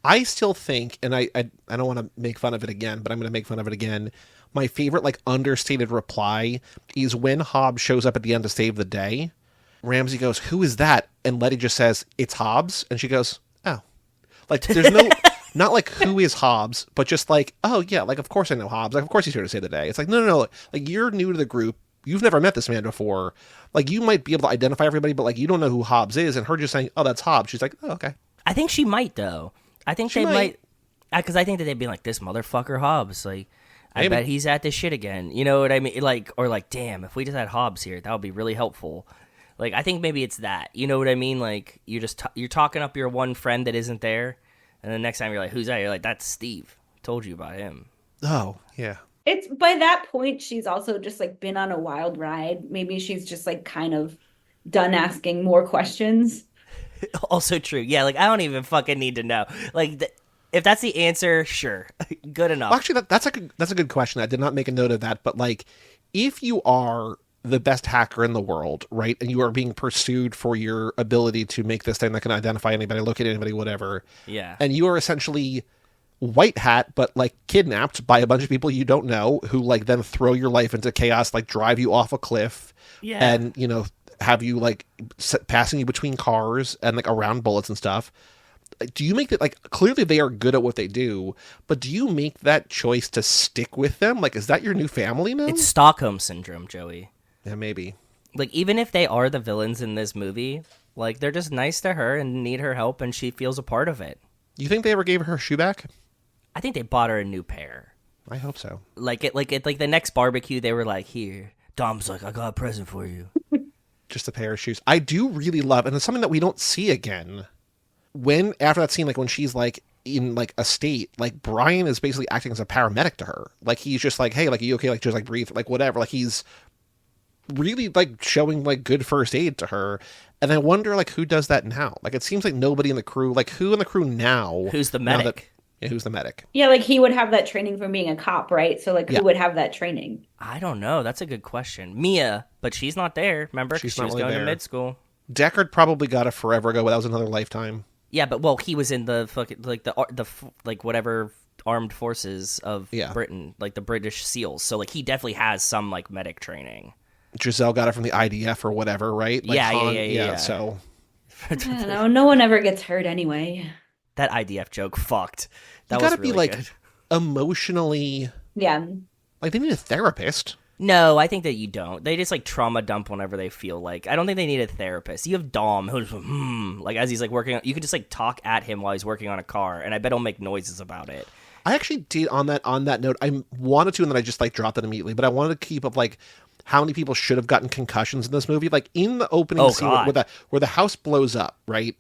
I still think, and I don't want to make fun of it again, but I'm going to make fun of it again. My favorite, like, understated reply is when Hobbs shows up at the end to save the day. Ramsey goes, "Who is that?" And Letty just says, "It's Hobbs." And she goes, "Oh." Like, there's no, not like, who is Hobbs, but just like, oh, yeah, like, of course I know Hobbs. Like, of course he's here to save the day. It's like, no. Like, you're new to the group. You've never met this man before. Like, you might be able to identify everybody, but, like, you don't know who Hobbs is. And her just saying, "Oh, that's Hobbs." She's like, "Oh, okay." I think she might, though. I think they might. Because I think that they'd be like, this motherfucker Hobbs. Like, I bet he's at this shit again. You know what I mean? Like, or like, damn, if we just had Hobbs here, that would be really helpful. Like, I think maybe it's that. You know what I mean? Like, you're talking up your one friend that isn't there, and the next time you're like, "Who's that?" You're like, "That's Steve. Told you about him." Oh, yeah. It's by that point, she's also just, like, been on a wild ride. Maybe she's just, like, kind of done asking more questions. Also true. Yeah, like, I don't even fucking need to know. Like, if that's the answer, sure. Good enough. Well, actually, that's a good question. I did not make a note of that, but, like, if you are the best hacker in the world, right, and you are being pursued for your ability to make this thing that can identify anybody, locate anybody, whatever, and you are essentially white hat, but, like, kidnapped by a bunch of people you don't know, who, like, then throw your life into chaos, like, drive you off a cliff, and, you know, have you like passing you between cars and like around bullets and stuff. Do you make that, like, clearly they are good at what they do, but do you make that choice to stick with them? Like, is that your new family now? It's Stockholm Syndrome, Joey. Yeah, maybe. Like, even if they are the villains in this movie, like, they're just nice to her and need her help, and she feels a part of it. You think they ever gave her shoe back? I think they bought her a new pair. I hope so. Like the next barbecue, they were like, "Here." Dom's like, "I got a present for you." Just a pair of shoes. I do really love, and it's something that we don't see again. When, after that scene, like when she's like in like a state, like Brian is basically acting as a paramedic to her. Like he's just like, hey, like, are you okay? Like just like breathe, like whatever. Like he's really like showing like good first aid to her. And I wonder like who does that now? Like it seems like nobody in the crew, like who in the crew now? Who's the medic? Who's the medic? Yeah, like he would have that training from being a cop, right? So like who would have that training? I don't know. That's a good question. Mia, but she's not there. Remember, she was going to mid school. Deckard probably got it forever ago, but that was another lifetime. Yeah, but well, he was in the fucking like whatever armed forces of Britain, like the British SEALs. So like he definitely has some like medic training. Giselle got it from the IDF or whatever, right? Like yeah. So I don't know. No one ever gets hurt anyway. That IDF joke fucked. That you gotta was really be like good. Emotionally. Yeah. Like they need a therapist. No, I think that you don't. They just like trauma dump whenever they feel like. I don't think they need a therapist. You have Dom who's like as he's like working on, you could just like talk at him while he's working on a car, and I bet he'll make noises about it. I actually did on that note. I wanted to, and then I just like dropped it immediately. But I wanted to keep up like how many people should have gotten concussions in this movie. Like in the opening scene where the house blows up, right?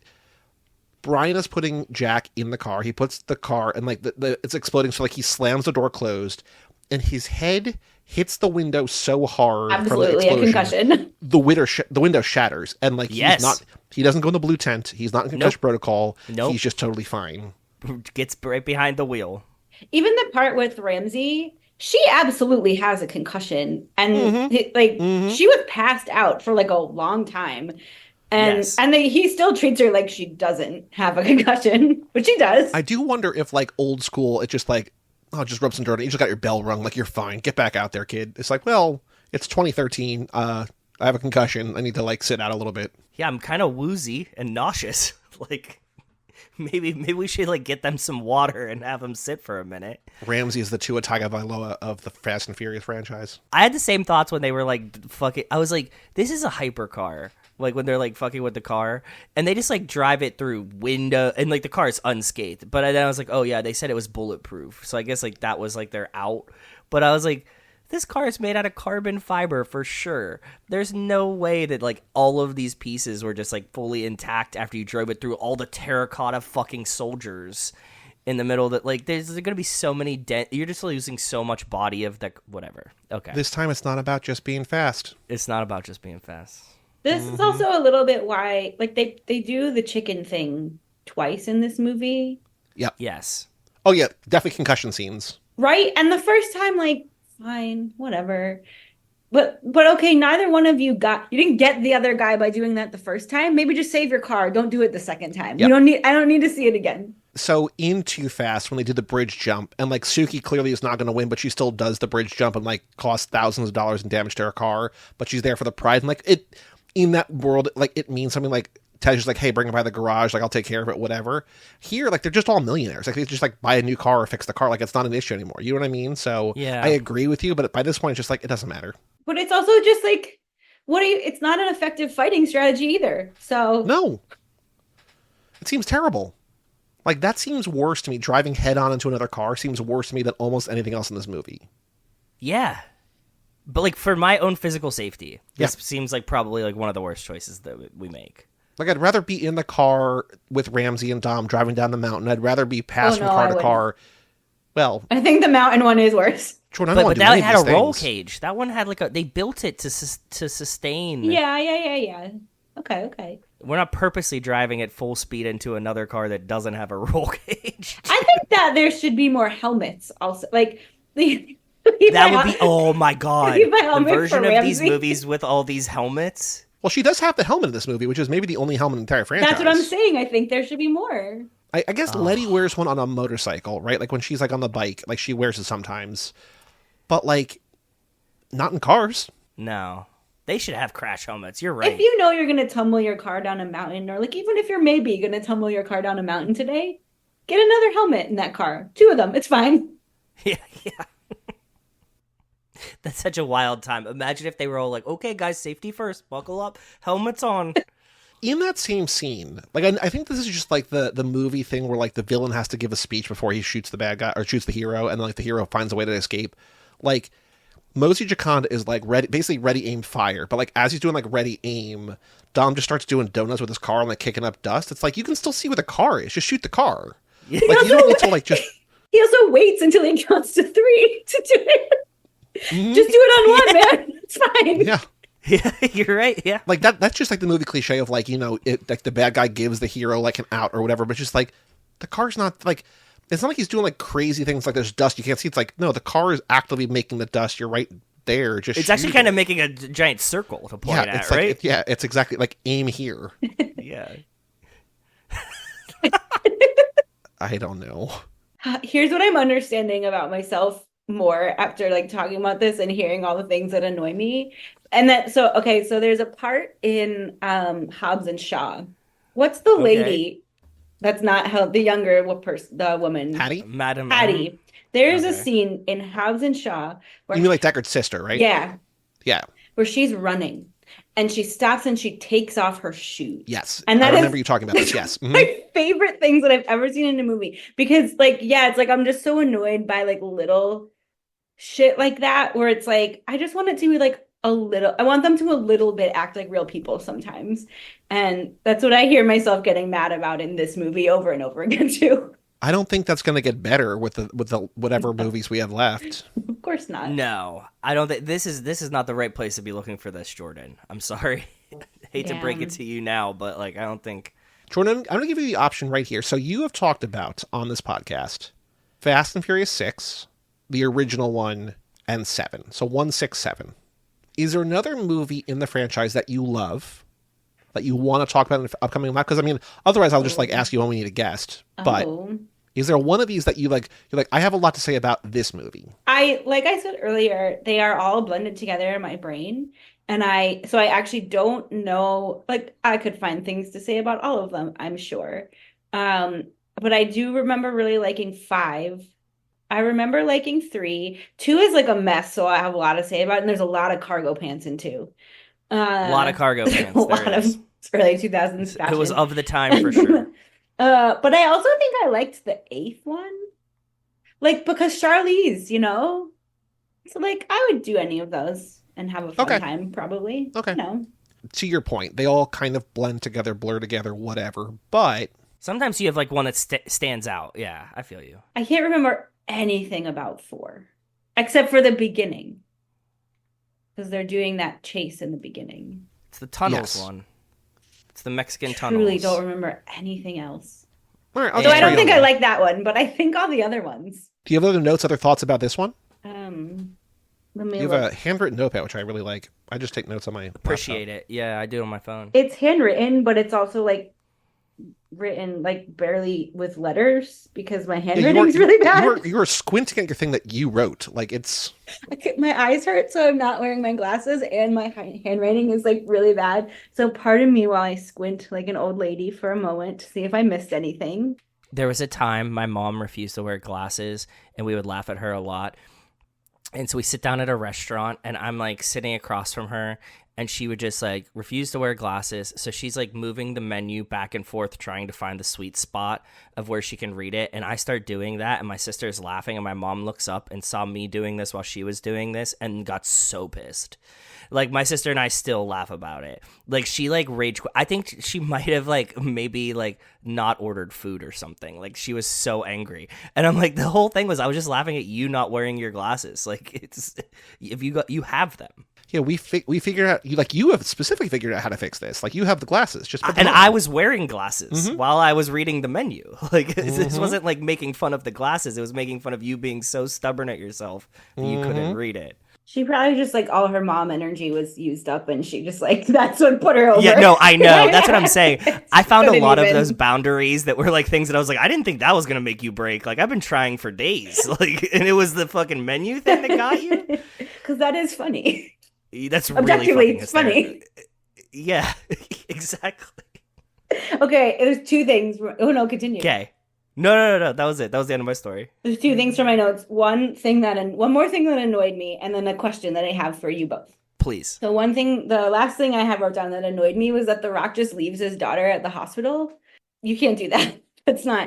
Brian is putting Jack in the car. He puts the car and like it's exploding. So like he slams the door closed, and his head hits the window so hard. Absolutely, from the explosion. A concussion. The window shatters, and like he doesn't go in the blue tent. He's not in concussion protocol. Nope. He's just totally fine. Gets right behind the wheel. Even the part with Ramsey, she absolutely has a concussion, and she was passed out for like a long time. And he still treats her like she doesn't have a concussion, but she does. I do wonder if, like, old school, it's just like, oh, just rub some dirt on. You just got your bell rung. Like, you're fine. Get back out there, kid. It's like, well, it's 2013. I have a concussion. I need to, like, sit out a little bit. Yeah, I'm kind of woozy and nauseous. Like, maybe we should, like, get them some water and have them sit for a minute. Ramsey is the Tua Tagovailoa of the Fast and Furious franchise. I had the same thoughts when they were, like, fucking... I was like, this is a hypercar. Like when they're like fucking with the car and they just like drive it through window and like the car is unscathed. But then I was like, oh yeah, they said it was bulletproof. So I guess like that was like their out. But I was like, this car is made out of carbon fiber for sure. There's no way that like all of these pieces were just like fully intact after you drove it through all the terracotta fucking soldiers in the middle that like there's going to be so many you're just losing so much body of the whatever. Okay. This time it's not about just being fast. It's not about just being fast. This is also a little bit why, like, they do the chicken thing twice in this movie. Yep. Yes. Oh, yeah. Definitely concussion scenes. Right? And the first time, like, fine, whatever. But okay, neither one of you didn't get the other guy by doing that the first time. Maybe just save your car. Don't do it the second time. Yep. I don't need to see it again. So in Too Fast, when they did the bridge jump, and like Suki clearly is not going to win, but she still does the bridge jump and like costs thousands of dollars in damage to her car, but she's there for the prize. And like it... In that world, like, it means something like, Ted's like, hey, bring it by the garage, like, I'll take care of it, whatever. Here, like, they're just all millionaires. Like, they just, like, buy a new car or fix the car. Like, it's not an issue anymore. You know what I mean? So, yeah. I agree with you, but by this point, it's just, like, it doesn't matter. But it's also just, like, it's not an effective fighting strategy either, so... No. It seems terrible. Like, that seems worse to me. Driving head-on into another car seems worse to me than almost anything else in this movie. Yeah. But, like, for my own physical safety, this seems like probably, like, one of the worst choices that we make. Like, I'd rather be in the car with Ramsey and Dom driving down the mountain. I'd rather be passed from car to car. Well... I think the mountain one is worse. Jordan, but that had a roll cage. That one had, like, they built it to sustain... Yeah. Okay. We're not purposely driving at full speed into another car that doesn't have a roll cage. I think that there should be more helmets also. Like, that would be, oh my god, the version of these Ramsey. movies with all these helmets. Well, she does have the helmet in this movie, which is maybe the only helmet in the entire franchise. That's what I'm saying. I think there should be more. I guess Letty wears one on a motorcycle, right? Like when she's like on the bike, like she wears it sometimes. But like, not in cars. No. They should have crash helmets. You're right. If you know you're going to tumble your car down a mountain, or like even if you're maybe going to tumble your car down a mountain today, get another helmet in that car. 2 of them. It's fine. Yeah. That's such a wild time. Imagine if they were all like, okay, guys, safety first. Buckle up. Helmets on. In that same scene, like I think this is just like the movie thing where like the villain has to give a speech before he shoots the bad guy or shoots the hero, and then like the hero finds a way to escape. Like Mosey Jaconda is like basically ready, aim, fire. But like as he's doing like ready, aim, Dom just starts doing donuts with his car and like kicking up dust. It's like you can still see where the car is. Just shoot the car. Yeah. Like you don't need to like just. He also waits until he counts to 3 to do it. Mm-hmm. Just do it on 1, man. It's fine. Yeah. Yeah, you're right. Yeah. Like that's just like the movie cliche of like, like the bad guy gives the hero like an out or whatever, but just like the car's not like, it's not like he's doing like crazy things like there's dust you can't see. It's like, no, the car is actively making the dust. You're right there. It's actually kind of making a giant circle to point at, it's right? Like, it's exactly like aim here. Yeah. I don't know. Here's what I'm understanding about myself more after like talking about this and hearing all the things that annoy me. And that, so there's a part in Hobbs and Shaw. What's the lady that's not the younger person, the woman? Hattie? Madam Hattie. There's a scene in Hobbs and Shaw where you mean like Deckard's sister, right? Yeah. Yeah. Where she's running and she stops and she takes off her shoes. Yes. And that I remember you talking about this. Yes. Mm-hmm. My favorite things that I've ever seen in a movie, because like, yeah, it's like I'm just so annoyed by like little shit like that where it's like I just want it to be like I want them to a little bit act like real people sometimes. And that's what I hear myself getting mad about in this movie over and over again too. I don't think that's going to get better with the whatever movies we have left. Of course not. No, I don't think this is not the right place to be looking for this, Jordan. I'm sorry. Hate to break it to you now, but like I don't think. Jordan, I'm going to give you the option right here. So you have talked about on this podcast Fast and Furious 6, the original one, and 7. So 1, 6, 7. Is there another movie in the franchise that you love, that you want to talk about in the upcoming live? Because I mean, otherwise I'll just like ask you when we need a guest. But is there one of these that you're like, I have a lot to say about this movie? Like I said earlier, they are all blended together in my brain. And I actually don't know, like I could find things to say about all of them, I'm sure. But I do remember really liking 5. I remember liking 3. 2 is like a mess, so I have a lot to say about it. And there's a lot of cargo pants in 2. A lot of cargo pants. A lot of early 2000s fashion. It was of the time for sure. But I also think I liked the 8th one. Like, because Charlize, So, like, I would do any of those and have a fun time, probably. Okay. To your point, they all kind of blend together, blur together, whatever. But sometimes you have, like, one that stands out. Yeah, I feel you. I can't remember anything about 4, except for the beginning. Because they're doing that chase in the beginning. It's the tunnels one. It's the Mexican tunnels. I truly don't remember anything else. All right, so I don't think I like that one, but I think all the other ones. Do you have other notes, other thoughts about this one? You have a handwritten notepad, which I really like. I just take notes on my Appreciate laptop. it. Yeah, I do on my phone. It's handwritten, but it's also like written like barely with letters because my handwriting is really bad. You were squinting at your thing that you wrote. Like it's my eyes hurt, so I'm not wearing my glasses, and my handwriting is like really bad. So pardon me while I squint like an old lady for a moment to see if I missed anything. There was a time my mom refused to wear glasses, and we would laugh at her a lot. And so we sit down at a restaurant, and I'm like sitting across from her, and she would just like refuse to wear glasses. So she's like moving the menu back and forth, trying to find the sweet spot of where she can read it. And I start doing that, and my sister's laughing, and my mom looks up and saw me doing this while she was doing this and got so pissed. Like, my sister and I still laugh about it. Like, she, like, rage quit. I think she might have, like, maybe, like, not ordered food or something. Like, she was so angry. And I'm like, the whole thing was I was just laughing at you not wearing your glasses. Like, it's, if you have them. Yeah, we figured out, you have specifically figured out how to fix this. Like, you have the glasses. Just put them on. I was wearing glasses while I was reading the menu. Like, this wasn't, like, making fun of the glasses. It was making fun of you being so stubborn at yourself that you couldn't read it. She probably just, like, all her mom energy was used up, and she just, like, that's what put her over. Yeah, no, I know. That's what I'm saying. I found a lot of those boundaries that were, like, things that I was like, I didn't think that was going to make you break. Like, I've been trying for days. Like, and it was the fucking menu thing that got you? Because that is funny. That's really Objectively, fucking it's funny. hysterical. Yeah, exactly. Okay, there's two things. Oh no, continue. Okay. No. That was it. That was the end of my story. There's two things from my notes. One more thing that annoyed me, and then a question that I have for you both. Please. The last thing I have wrote down that annoyed me was that The Rock just leaves his daughter at the hospital. You can't do that.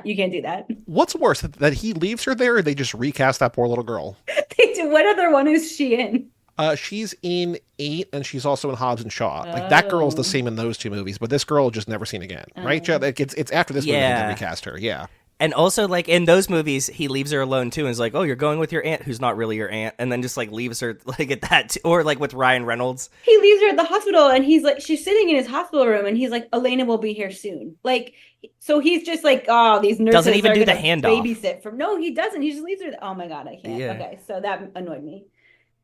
You can't do that. What's worse, that he leaves her there, or they just recast that poor little girl? They do. What other one is she in? She's in 8, and she's also in Hobbs and Shaw. Like, that girl's the same in those two movies, but this girl just never seen again, right, Joe? Like, it's after this movie they recast her, yeah. And also, like, in those movies, he leaves her alone, too, and is like, oh, you're going with your aunt, who's not really your aunt, and then just, like, leaves her, like, at that, or, like, with Ryan Reynolds. He leaves her at the hospital, and he's like, she's sitting in his hospital room, and he's like, Elena will be here soon. Like, so he's just like, oh, these nurses doesn't even are do the gonna handoff. Babysit from. No, he doesn't. He just leaves her. Oh my God, I can't. Yeah. Okay, so that annoyed me.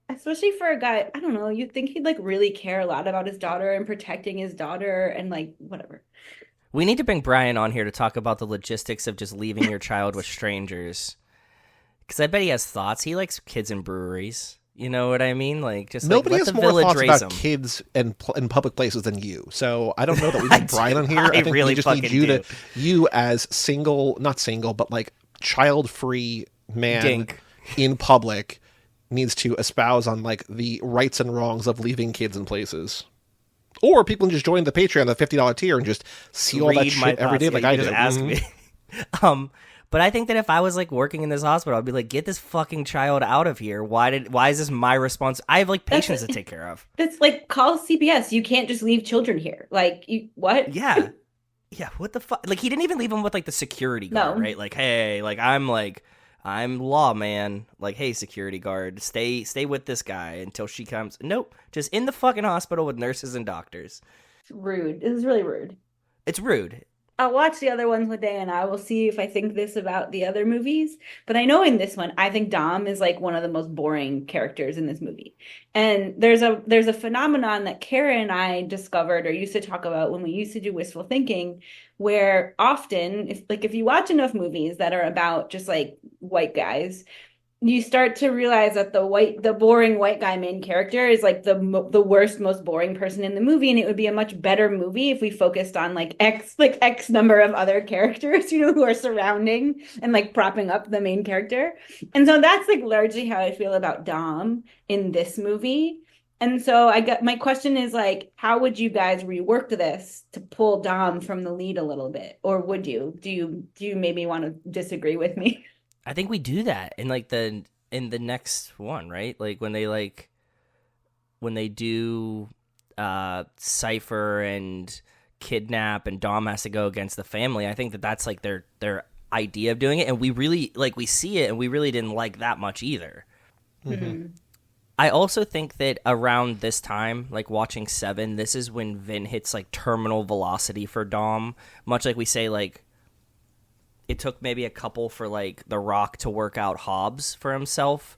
Especially for a guy, I don't know, you'd think he'd like really care a lot about his daughter and protecting his daughter and like whatever. We need to bring Brian on here to talk about the logistics of just leaving your child with strangers. Because I bet he has thoughts. He likes kids in breweries. You know what I mean? Like, just nobody like, let has the more village thoughts raise about them. kids in public places than you. So I don't know that we need Brian on here. I think really we just need fucking you as not single, but like child-free man Dink. in public needs to espouse on like the rights and wrongs of leaving kids in places. Or people can just join the Patreon, the $50 tier, and just see all that shit every day, like I do. Just ask me. But I think that if I was like working in this hospital, I'd be like, get this fucking child out of here. Why is this my response? I have like patients to take care of. That's like, call CPS. You can't just leave children here. Like, what? Yeah. Yeah, what the fuck? Like, he didn't even leave him with like the security guard, right? Like, hey, I'm lawman. Like, hey, security guard, stay with this guy until she comes. Nope, just in the fucking hospital with nurses and doctors. It's rude. This is really rude. It's rude. I'll watch the other ones one day and I will see if I think this about the other movies. But I know in this one, I think Dom is like one of the most boring characters in this movie. And there's a phenomenon that Kara and I discovered or used to talk about when we used to do wistful thinking, where often if you watch enough movies that are about just like white guys, you start to realize that the boring white guy main character is like the worst, most boring person in the movie, and it would be a much better movie if we focused on like X number of other characters, who are surrounding and like propping up the main character. And so that's like largely how I feel about Dom in this movie. And so my question is like, how would you guys rework this to pull Dom from the lead a little bit, or would you? Do you maybe want to disagree with me? I think we do that in like in the next one, right? Like when they do Cypher and kidnap and Dom has to go against the family. I think that's like their idea of doing it, and we really we see it, and we really didn't like that much either. Mm-hmm. I also think that around this time, like watching 7, this is when Vin hits like terminal velocity for Dom. Much like we say, like, it took maybe a couple for like The Rock to work out Hobbs for himself.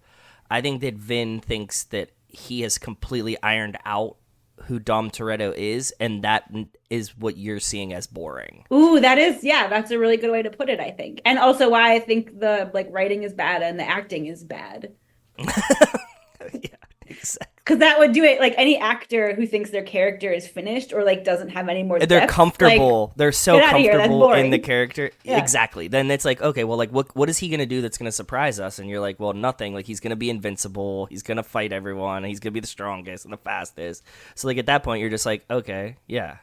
I think that Vin thinks that he has completely ironed out who Dom Toretto is, and that is what you're seeing as boring. Ooh, that's a really good way to put it, I think. And also why I think the like writing is bad and the acting is bad. Yeah, exactly. Because that would do it. Like any actor who thinks their character is finished or like doesn't have any more depth, they're comfortable. Like, they're so comfortable in the character. Yeah. Exactly. Then it's like, okay, well, like what is he gonna do that's gonna surprise us? And you're like, well, nothing. Like he's gonna be invincible. He's gonna fight everyone. He's gonna be the strongest and the fastest. So like at that point, you're just like, okay, yeah.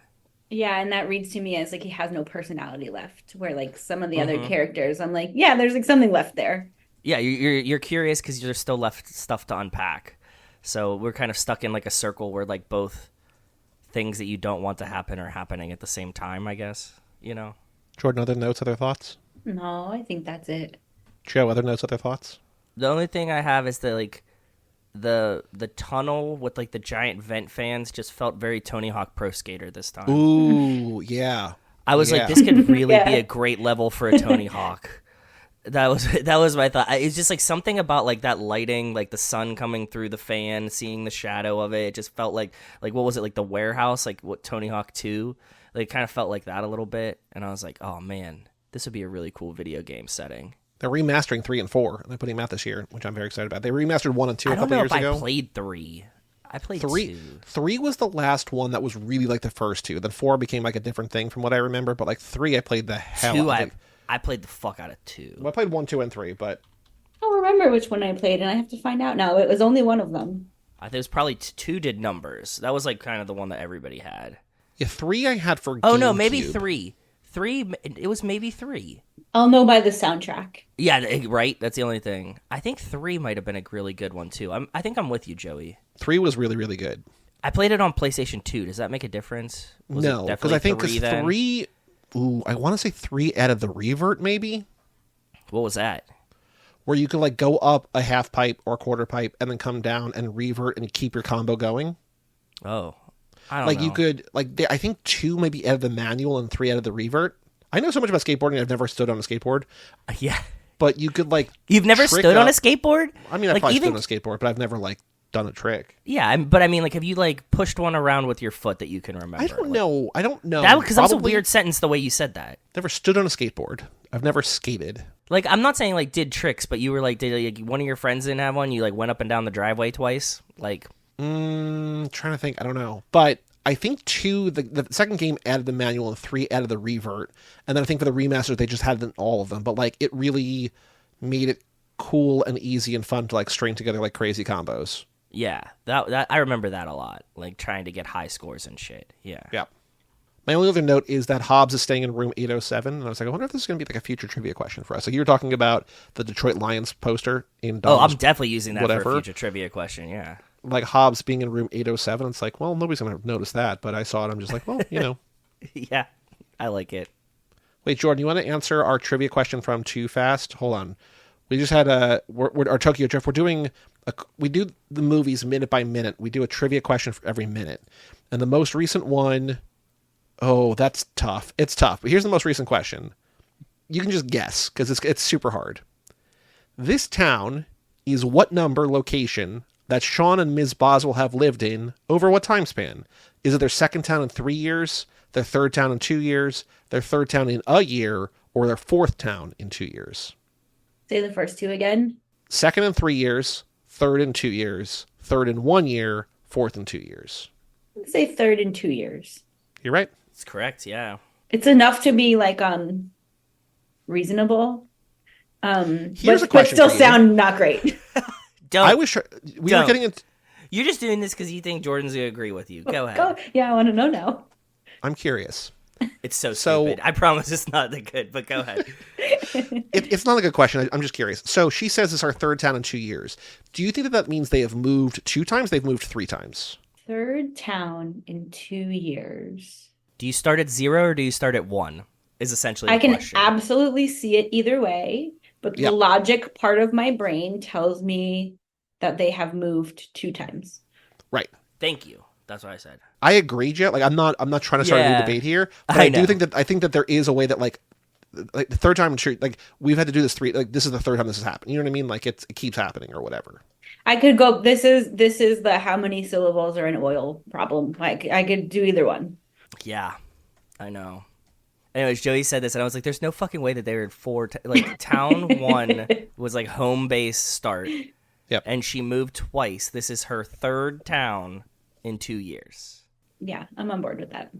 Yeah, and that reads to me as like he has no personality left. Where like some of the other characters, I'm like, yeah, there's like something left there. Yeah, you're curious because there's still left stuff to unpack. So we're kind of stuck in like a circle where like both things that you don't want to happen are happening at the same time, I guess, Jordan, other notes, other thoughts? No, I think that's it. Joe, other notes, other thoughts? The only thing I have is that like the tunnel with like the giant vent fans just felt very Tony Hawk Pro Skater this time. Ooh, yeah. I was like, this could really be a great level for a Tony Hawk. That was my thought. It's just like something about like that lighting, like the sun coming through the fan, seeing the shadow of it. It just felt like what was it, like the warehouse, like what Tony Hawk 2? Like it kind of felt like that a little bit. And I was like, oh man, this would be a really cool video game setting. They're remastering 3 and 4. They're putting them out this year, which I'm very excited about. They remastered 1 and 2 a couple years ago. I don't know if I played 3. I played Three. 2. 3 was the last one that was really like the first 2. Then 4 became like a different thing from what I remember. But like 3, I played the hell 2, out of it. I played the fuck out of 2. Well, I played 1, 2, and 3, but I don't remember which one I played, and I have to find out now. It was only one of them. I think it was probably 2 did numbers. That was like kind of the one that everybody had. yeah, 3 I had for Oh no, maybe GameCube. 3. 3, it was maybe 3. I'll know by the soundtrack. Yeah, right. That's the only thing. I think 3 might have been a really good one too. I think I'm with you, Joey. 3 was really, really good. I played it on PlayStation 2. Does that make a difference? Was No, it because definitely I think 3 then? 3. Ooh, I want to say 3 added the revert, maybe, What was that? where you could like go up a half pipe or a quarter pipe and then come down and revert and keep your combo going. Oh, I don't Like know. you could I think 2 maybe added the manual and 3 added the revert. I know so much about skateboarding. I've never stood on a skateboard, Yeah. but you could like You've never trick stood on a up- skateboard? I mean, I've Like, probably even stood on a skateboard, but I've never like done a trick. yeah, but I mean, like, have you like pushed one around with your foot that you can remember? I don't Like, know. I don't know. That because that was a Probably weird sentence the way you said that. Never stood on a skateboard. I've never skated. Like, I'm not saying like did tricks, but you were like, did like, one of your friends didn't have one? You like went up and down the driveway twice? Like, Trying to think. I don't know. But I think 2, the second game added the manual and 3 added the revert. And then I think for the remasters, they just had it in all of them. But like it really made it cool and easy and fun to like string together like crazy combos. yeah, that I remember that a lot. Like trying to get high scores and shit. Yeah. Yeah. My only other note is that Hobbs is staying in room 807. And I was like, I wonder if this is going to be like a future trivia question for us. Like you were talking about the Detroit Lions poster in Oh, Dom's I'm definitely using that for whatever. a future trivia question. Yeah. like Hobbs being in room 807. It's like, well, nobody's going to notice that. But I saw it. I'm just like, well, you know. Yeah, I like it. Wait, Jordan, you want to answer our trivia question from Too Fast? Hold on. We just had our Tokyo Drift. We do the movies minute by minute. We do a trivia question for every minute. And the most recent one, oh, that's tough. It's tough. But here's the most recent question. You can just guess because it's super hard. This town is what number location that Sean and Ms. Boswell have lived in over what time span? Is it their second town in 3 years, their third town in 2 years, their third town in a year, or their fourth town in 2 years? Say the first 2 again. Second in 3 years, third in 2 years, third in 1 year, fourth in 2 years. Say third in 2 years. You're right. It's correct. Yeah. It's enough to be like reasonable. Here's a but question still for you. sound not great. Don't. I was we were Don't. getting into. You're just doing this because you think Jordan's gonna agree with you. Go ahead. Go. Yeah, I want to know now. I'm curious. It's so So- stupid. I promise it's not that good. But go ahead. It's not a good question. I'm just curious. So she says it's our third town in 2 years. Do you think that means they have moved 2 times? They've moved 3 times. Third town in 2 years. Do you start at 0 or do you start at 1? Is essentially I the can question. absolutely see it either way, but Yep. the logic part of my brain tells me that they have moved 2 times. Right. Thank you. That's what I said. I agree, Jet. Like I'm not trying to start a Yeah. new debate here, but I I do know. think that there is a way that like the third time I'm sure like we've had to do this 3 like this is the third time this has happened. You know what I mean? Like it keeps happening or whatever. I could go, this is the how many syllables are in oil problem. Like I could do either one. Yeah, I know. Anyways, Joey said this, and I was like, "There's no fucking way that they were like town 1 was like home base start." Yep. And she moved twice. This is her third town in 2 years. Yeah, I'm on board with that.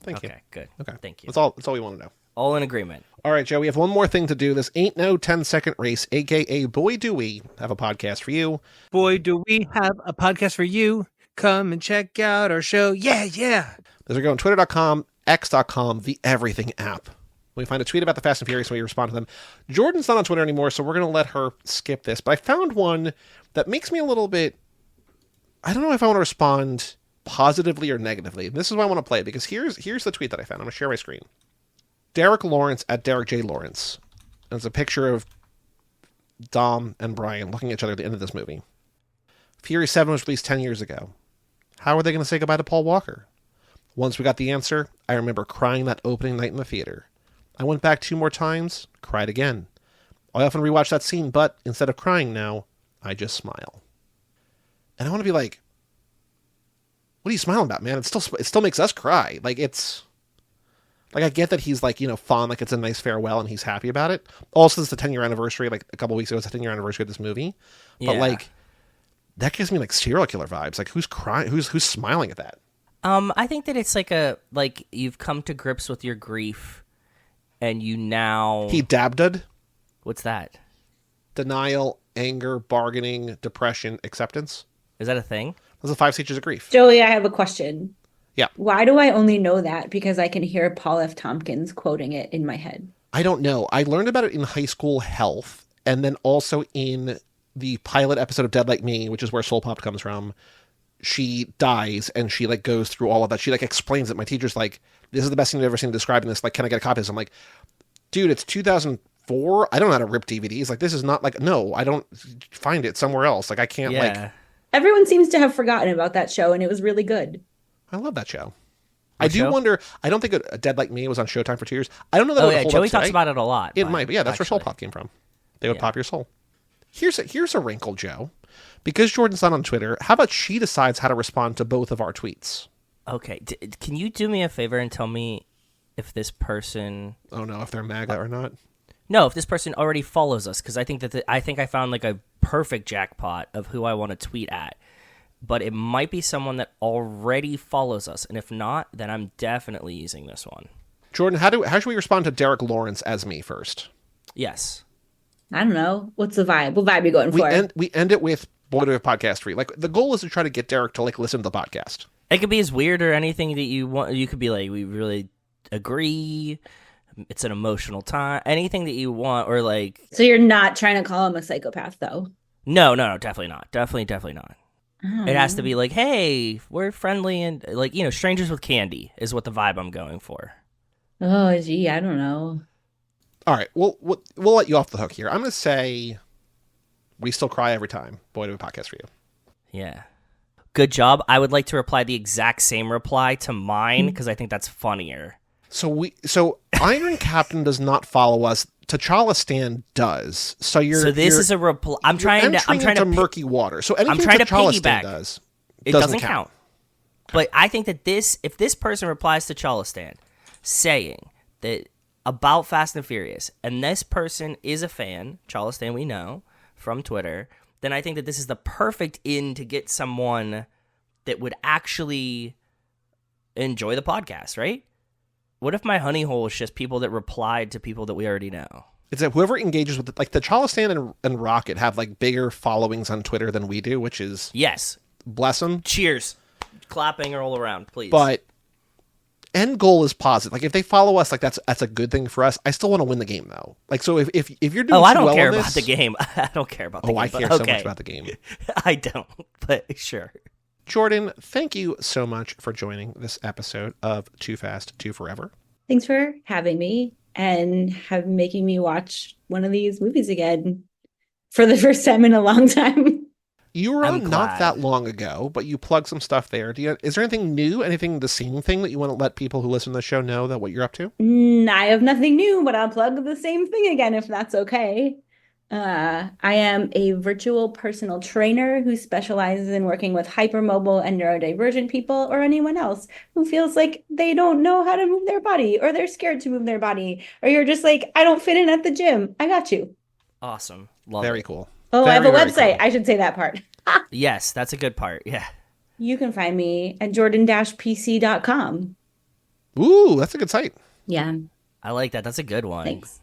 Thank you. Okay, good. Okay. Thank you. That's all we want to know. All in agreement. All right, Joe, we have one more thing to do. This ain't no 10-second race, aka boy do we have a podcast for you. Boy, do we have a podcast for you. Come and check out our show. Yeah, yeah. Those are going twitter.com, x.com, the everything app. We find a tweet about the Fast and Furious and we respond to them. Jordan's not on Twitter anymore, so we're going to let her skip this. But I found one that makes me a little bit... I don't know if I want to respond positively or negatively. And this is why I want to play it, because here's the tweet that I found. I'm going to share my screen. Derek Lawrence at Derek J. Lawrence. And it's a picture of Dom and Brian looking at each other at the end of this movie. Fury 7 was released 10 years ago. How are they going to say goodbye to Paul Walker? Once we got the answer, I remember crying that opening night in the theater. I went back 2 more times, cried again. I often rewatch that scene, but instead of crying now, I just smile. And I want to be like, what are you smiling about, man? It still makes us cry. Like it's, like I get that he's like, you know, fond, like it's a nice farewell and he's happy about it. Also, it's the 10-year anniversary. Like a couple weeks ago, it's the 10-year anniversary of this movie. But Yeah. like, that gives me like serial killer vibes. Like, who's crying? Who's smiling at that? I think that it's like you've come to grips with your grief, and you now. He dabbed. What's that? Denial, anger, bargaining, depression, acceptance. Is that a thing? Those are 5 stages of grief. Joey, I have a question. Yeah. Why do I only know that? Because I can hear Paul F. Tompkins quoting it in my head. I don't know. I learned about it in high school health, and then also in the pilot episode of Dead Like Me, which is where Soul Pop comes from. She dies, and she like goes through all of that. She like explains it. My teacher's like, "This is the best thing I've ever seen describing this. Like, can I get a copy of this?" I'm like, "Dude, it's 2004. I don't know how to rip DVDs. Like, this is not like, no, I don't find it somewhere else. Like, I can't like." Everyone seems to have forgotten about that show, and it was really good. I love that show. I do wonder. I don't think a Dead Like Me was on Showtime for 2 years. I don't know that. Oh would yeah, hold Joey up talks today. about it a lot. It might. Yeah, that's actually. where Soul Pop came from. They would pop your soul. Here's a wrinkle, Joe. Because Jordan's not on Twitter, how about she decides how to respond to both of our tweets? Okay, can you do me a favor and tell me if this person? Oh no, if they're MAGA or not. No, if this person already follows us, because I think that I think I found like a perfect jackpot of who I want to tweet at. But it might be someone that already follows us, and if not, then I'm definitely using this one. Jordan, how should we respond to Derek Lawrence as me first? Yes. I don't know. What's the vibe? What vibe are you going for? We end it with Boy to Podcast 3. Like, the goal is to try to get Derek to like listen to the podcast. It could be as weird or anything that you want. You could be like, we really agree. It's an emotional time. Anything that you want, or like. So you're not trying to call him a psychopath, though? No, definitely not. Definitely not. It has to be like, hey, we're friendly and like, strangers with candy is what the vibe I'm going for. Oh, gee, I don't know. All right, we'll let you off the hook here. I'm going to say we still cry every time. Boy, do we podcast for you. Yeah. Good job. I would like to reply the exact same reply to mine because I think that's funnier. So Iron Captain does not follow us. T'Challa Stan does. So this is a reply. I'm trying to murky water. So anything I'm trying T'Challa to Stan piggyback. does, It doesn't count. But I think that if this person replies to T'Challa Stan saying that about Fast and Furious, and this person is a fan, T'Challa Stan we know from Twitter, then I think that this is the perfect in to get someone that would actually enjoy the podcast, right? What if my honey hole is just people that replied to people that we already know? It's that whoever engages with it, like the T'Challa Stan and Rocket have like bigger followings on Twitter than we do, which is yes, bless them. Cheers, clapping all around, please. But end goal is positive. Like if they follow us, like that's a good thing for us. I still want to win the game though. Like so if you're doing I don't well care in about this, the game. I don't care about the game. I care so much about the game. I don't, but sure. Jordan, thank you so much for joining this episode of Too Fast, Too Forever. Thanks for having me and making me watch one of these movies again for the first time in a long time. You were on not that long ago, but you plugged some stuff there. Is there anything new, the same thing that you want to let people who listen to the show know that what you're up to? I have nothing new, but I'll plug the same thing again if that's okay. I am a virtual personal trainer who specializes in working with hypermobile and neurodivergent people or anyone else who feels like they don't know how to move their body or they're scared to move their body or you're just like, I don't fit in at the gym. I got you. Awesome. Love Very it. Cool. Oh, I have a website. Cool. I should say that part. Yes, that's a good part. Yeah. You can find me at jordan-pc.com. Ooh, that's a good site. Yeah. I like that. That's a good one. Thanks.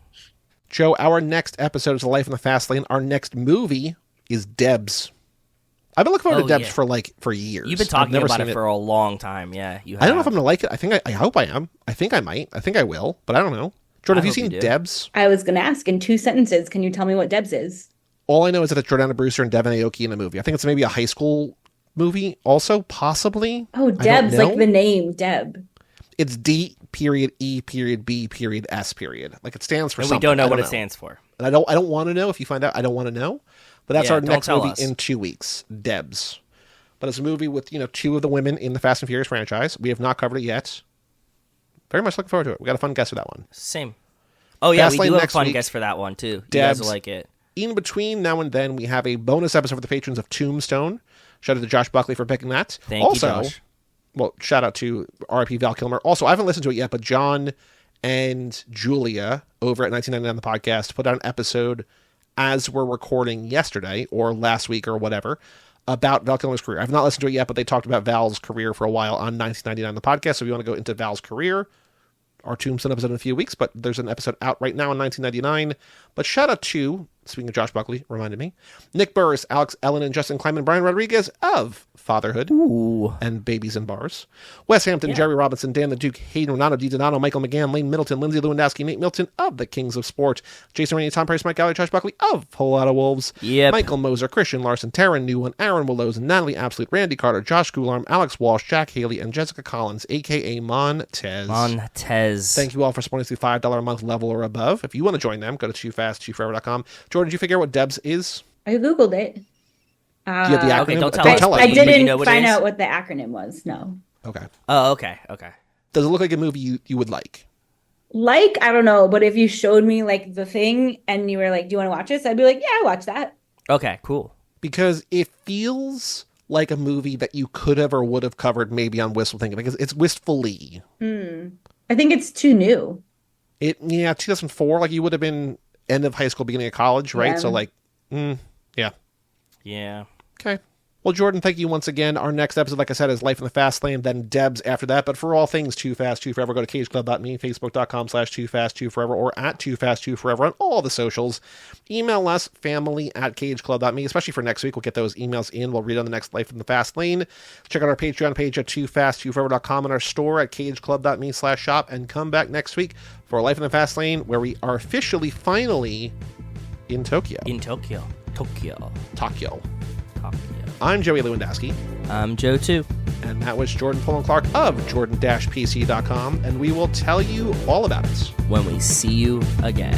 Joe, our next episode is The Life in the Fast Lane. Our next movie is Debs. I've been looking forward to Debs for years. You've been talking about it for a long time. Yeah, you have. I don't know if I'm going to like it. I hope I am. I think I might. I think I will, but I don't know. Jordan, have you seen Debs? I was going to ask in 2 sentences, can you tell me what Debs is? All I know is that it's Jordana Brewster and Devin Aoki in the movie. I think it's maybe a high school movie also, possibly. Oh, Debs, like the name, Deb. It's D.E.B.S. Like it stands for something. We don't know what it stands for. And I don't want to know. If you find out, I don't want to know. But that's our next movie in 2 weeks, Debs. But it's a movie with, 2 of the women in the Fast and Furious franchise. We have not covered it yet. Very much looking forward to it. We got a fun guest for that one. Same. Oh, yeah, Fast we do have a next fun week, guest for that one, too. Debs. You guys will like it. In between now and then, we have a bonus episode for the patrons of Tombstone. Shout out to Josh Buckley for picking that. Thank you, Josh. Well, shout out to RIP Val Kilmer. Also, I haven't listened to it yet, but John and Julia over at 1999 The Podcast put out an episode as we're recording yesterday or last week or whatever about Val Kilmer's career. I've not listened to it yet, but they talked about Val's career for a while on 1999, the podcast. So if you want to go into Val's career, our Tombstone episode in a few weeks, but there's an episode out right now in 1999. But shout out to, speaking of Josh Buckley, reminded me, Nick Burris, Alex Ellen, and Justin Kleiman, Brian Rodriguez of Fatherhood and Babies in Bars, Wes Hampton, Jerry Robinson, Dan the Duke, Hayden Renato, Di Donato, Michael McGann, Lane Middleton, Lindsay Lewandowski, Nate Milton of the Kings of Sport, Jason Rainey, Tom Price, Mike Gallagher, Josh Buckley of Whole Lotta Wolves, Michael Moser, Christian Larson, Taryn Newman, Aaron Willows, Natalie Absolute, Randy Carter, Josh Goularm, Alex Walsh, Jack Haley, and Jessica Collins, a.k.a. Montez. Thank you all for supporting the $5 a month level or above. If you want to join them, go to toofast2forever.com. Jordan, did you figure out what DEBS is? I Googled it. Do you have the acronym? Okay, don't tell I us. didn't You know what find out what the acronym was, no. Okay. Oh, okay. Does it look like a movie you would like? Like, I don't know, but if you showed me like the thing and you were like, do you want to watch this? I'd be like, yeah, I watch that. Okay, cool. Because it feels like a movie that you could have or would have covered maybe on Wistful Thinking, because it's wistfully. I think it's too new. 2004, like you would have been end of high school, beginning of college, right? Yeah. So like, Yeah. Okay. Well, Jordan, thank you once again. Our next episode, like I said, is Life in the Fast Lane, then Debs after that. But for all things Too Fast, Too Forever, go to cageclub.me, facebook.com/TooFast2Forever, or at TooFast2Forever on all the socials. Email us, family@cageclub.me, especially for next week. We'll get those emails in. We'll read on the next Life in the Fast Lane. Check out our Patreon page at TooFast2Forever.com and our store at cageclub.me/shop. And come back next week for Life in the Fast Lane, where we are officially, finally, in Tokyo. Tokyo. I'm Joey Lewandowski. I'm Joe too. And that was Jordan Polan-Clarke of Jordan-PC.com. And we will tell you all about it when we see you again.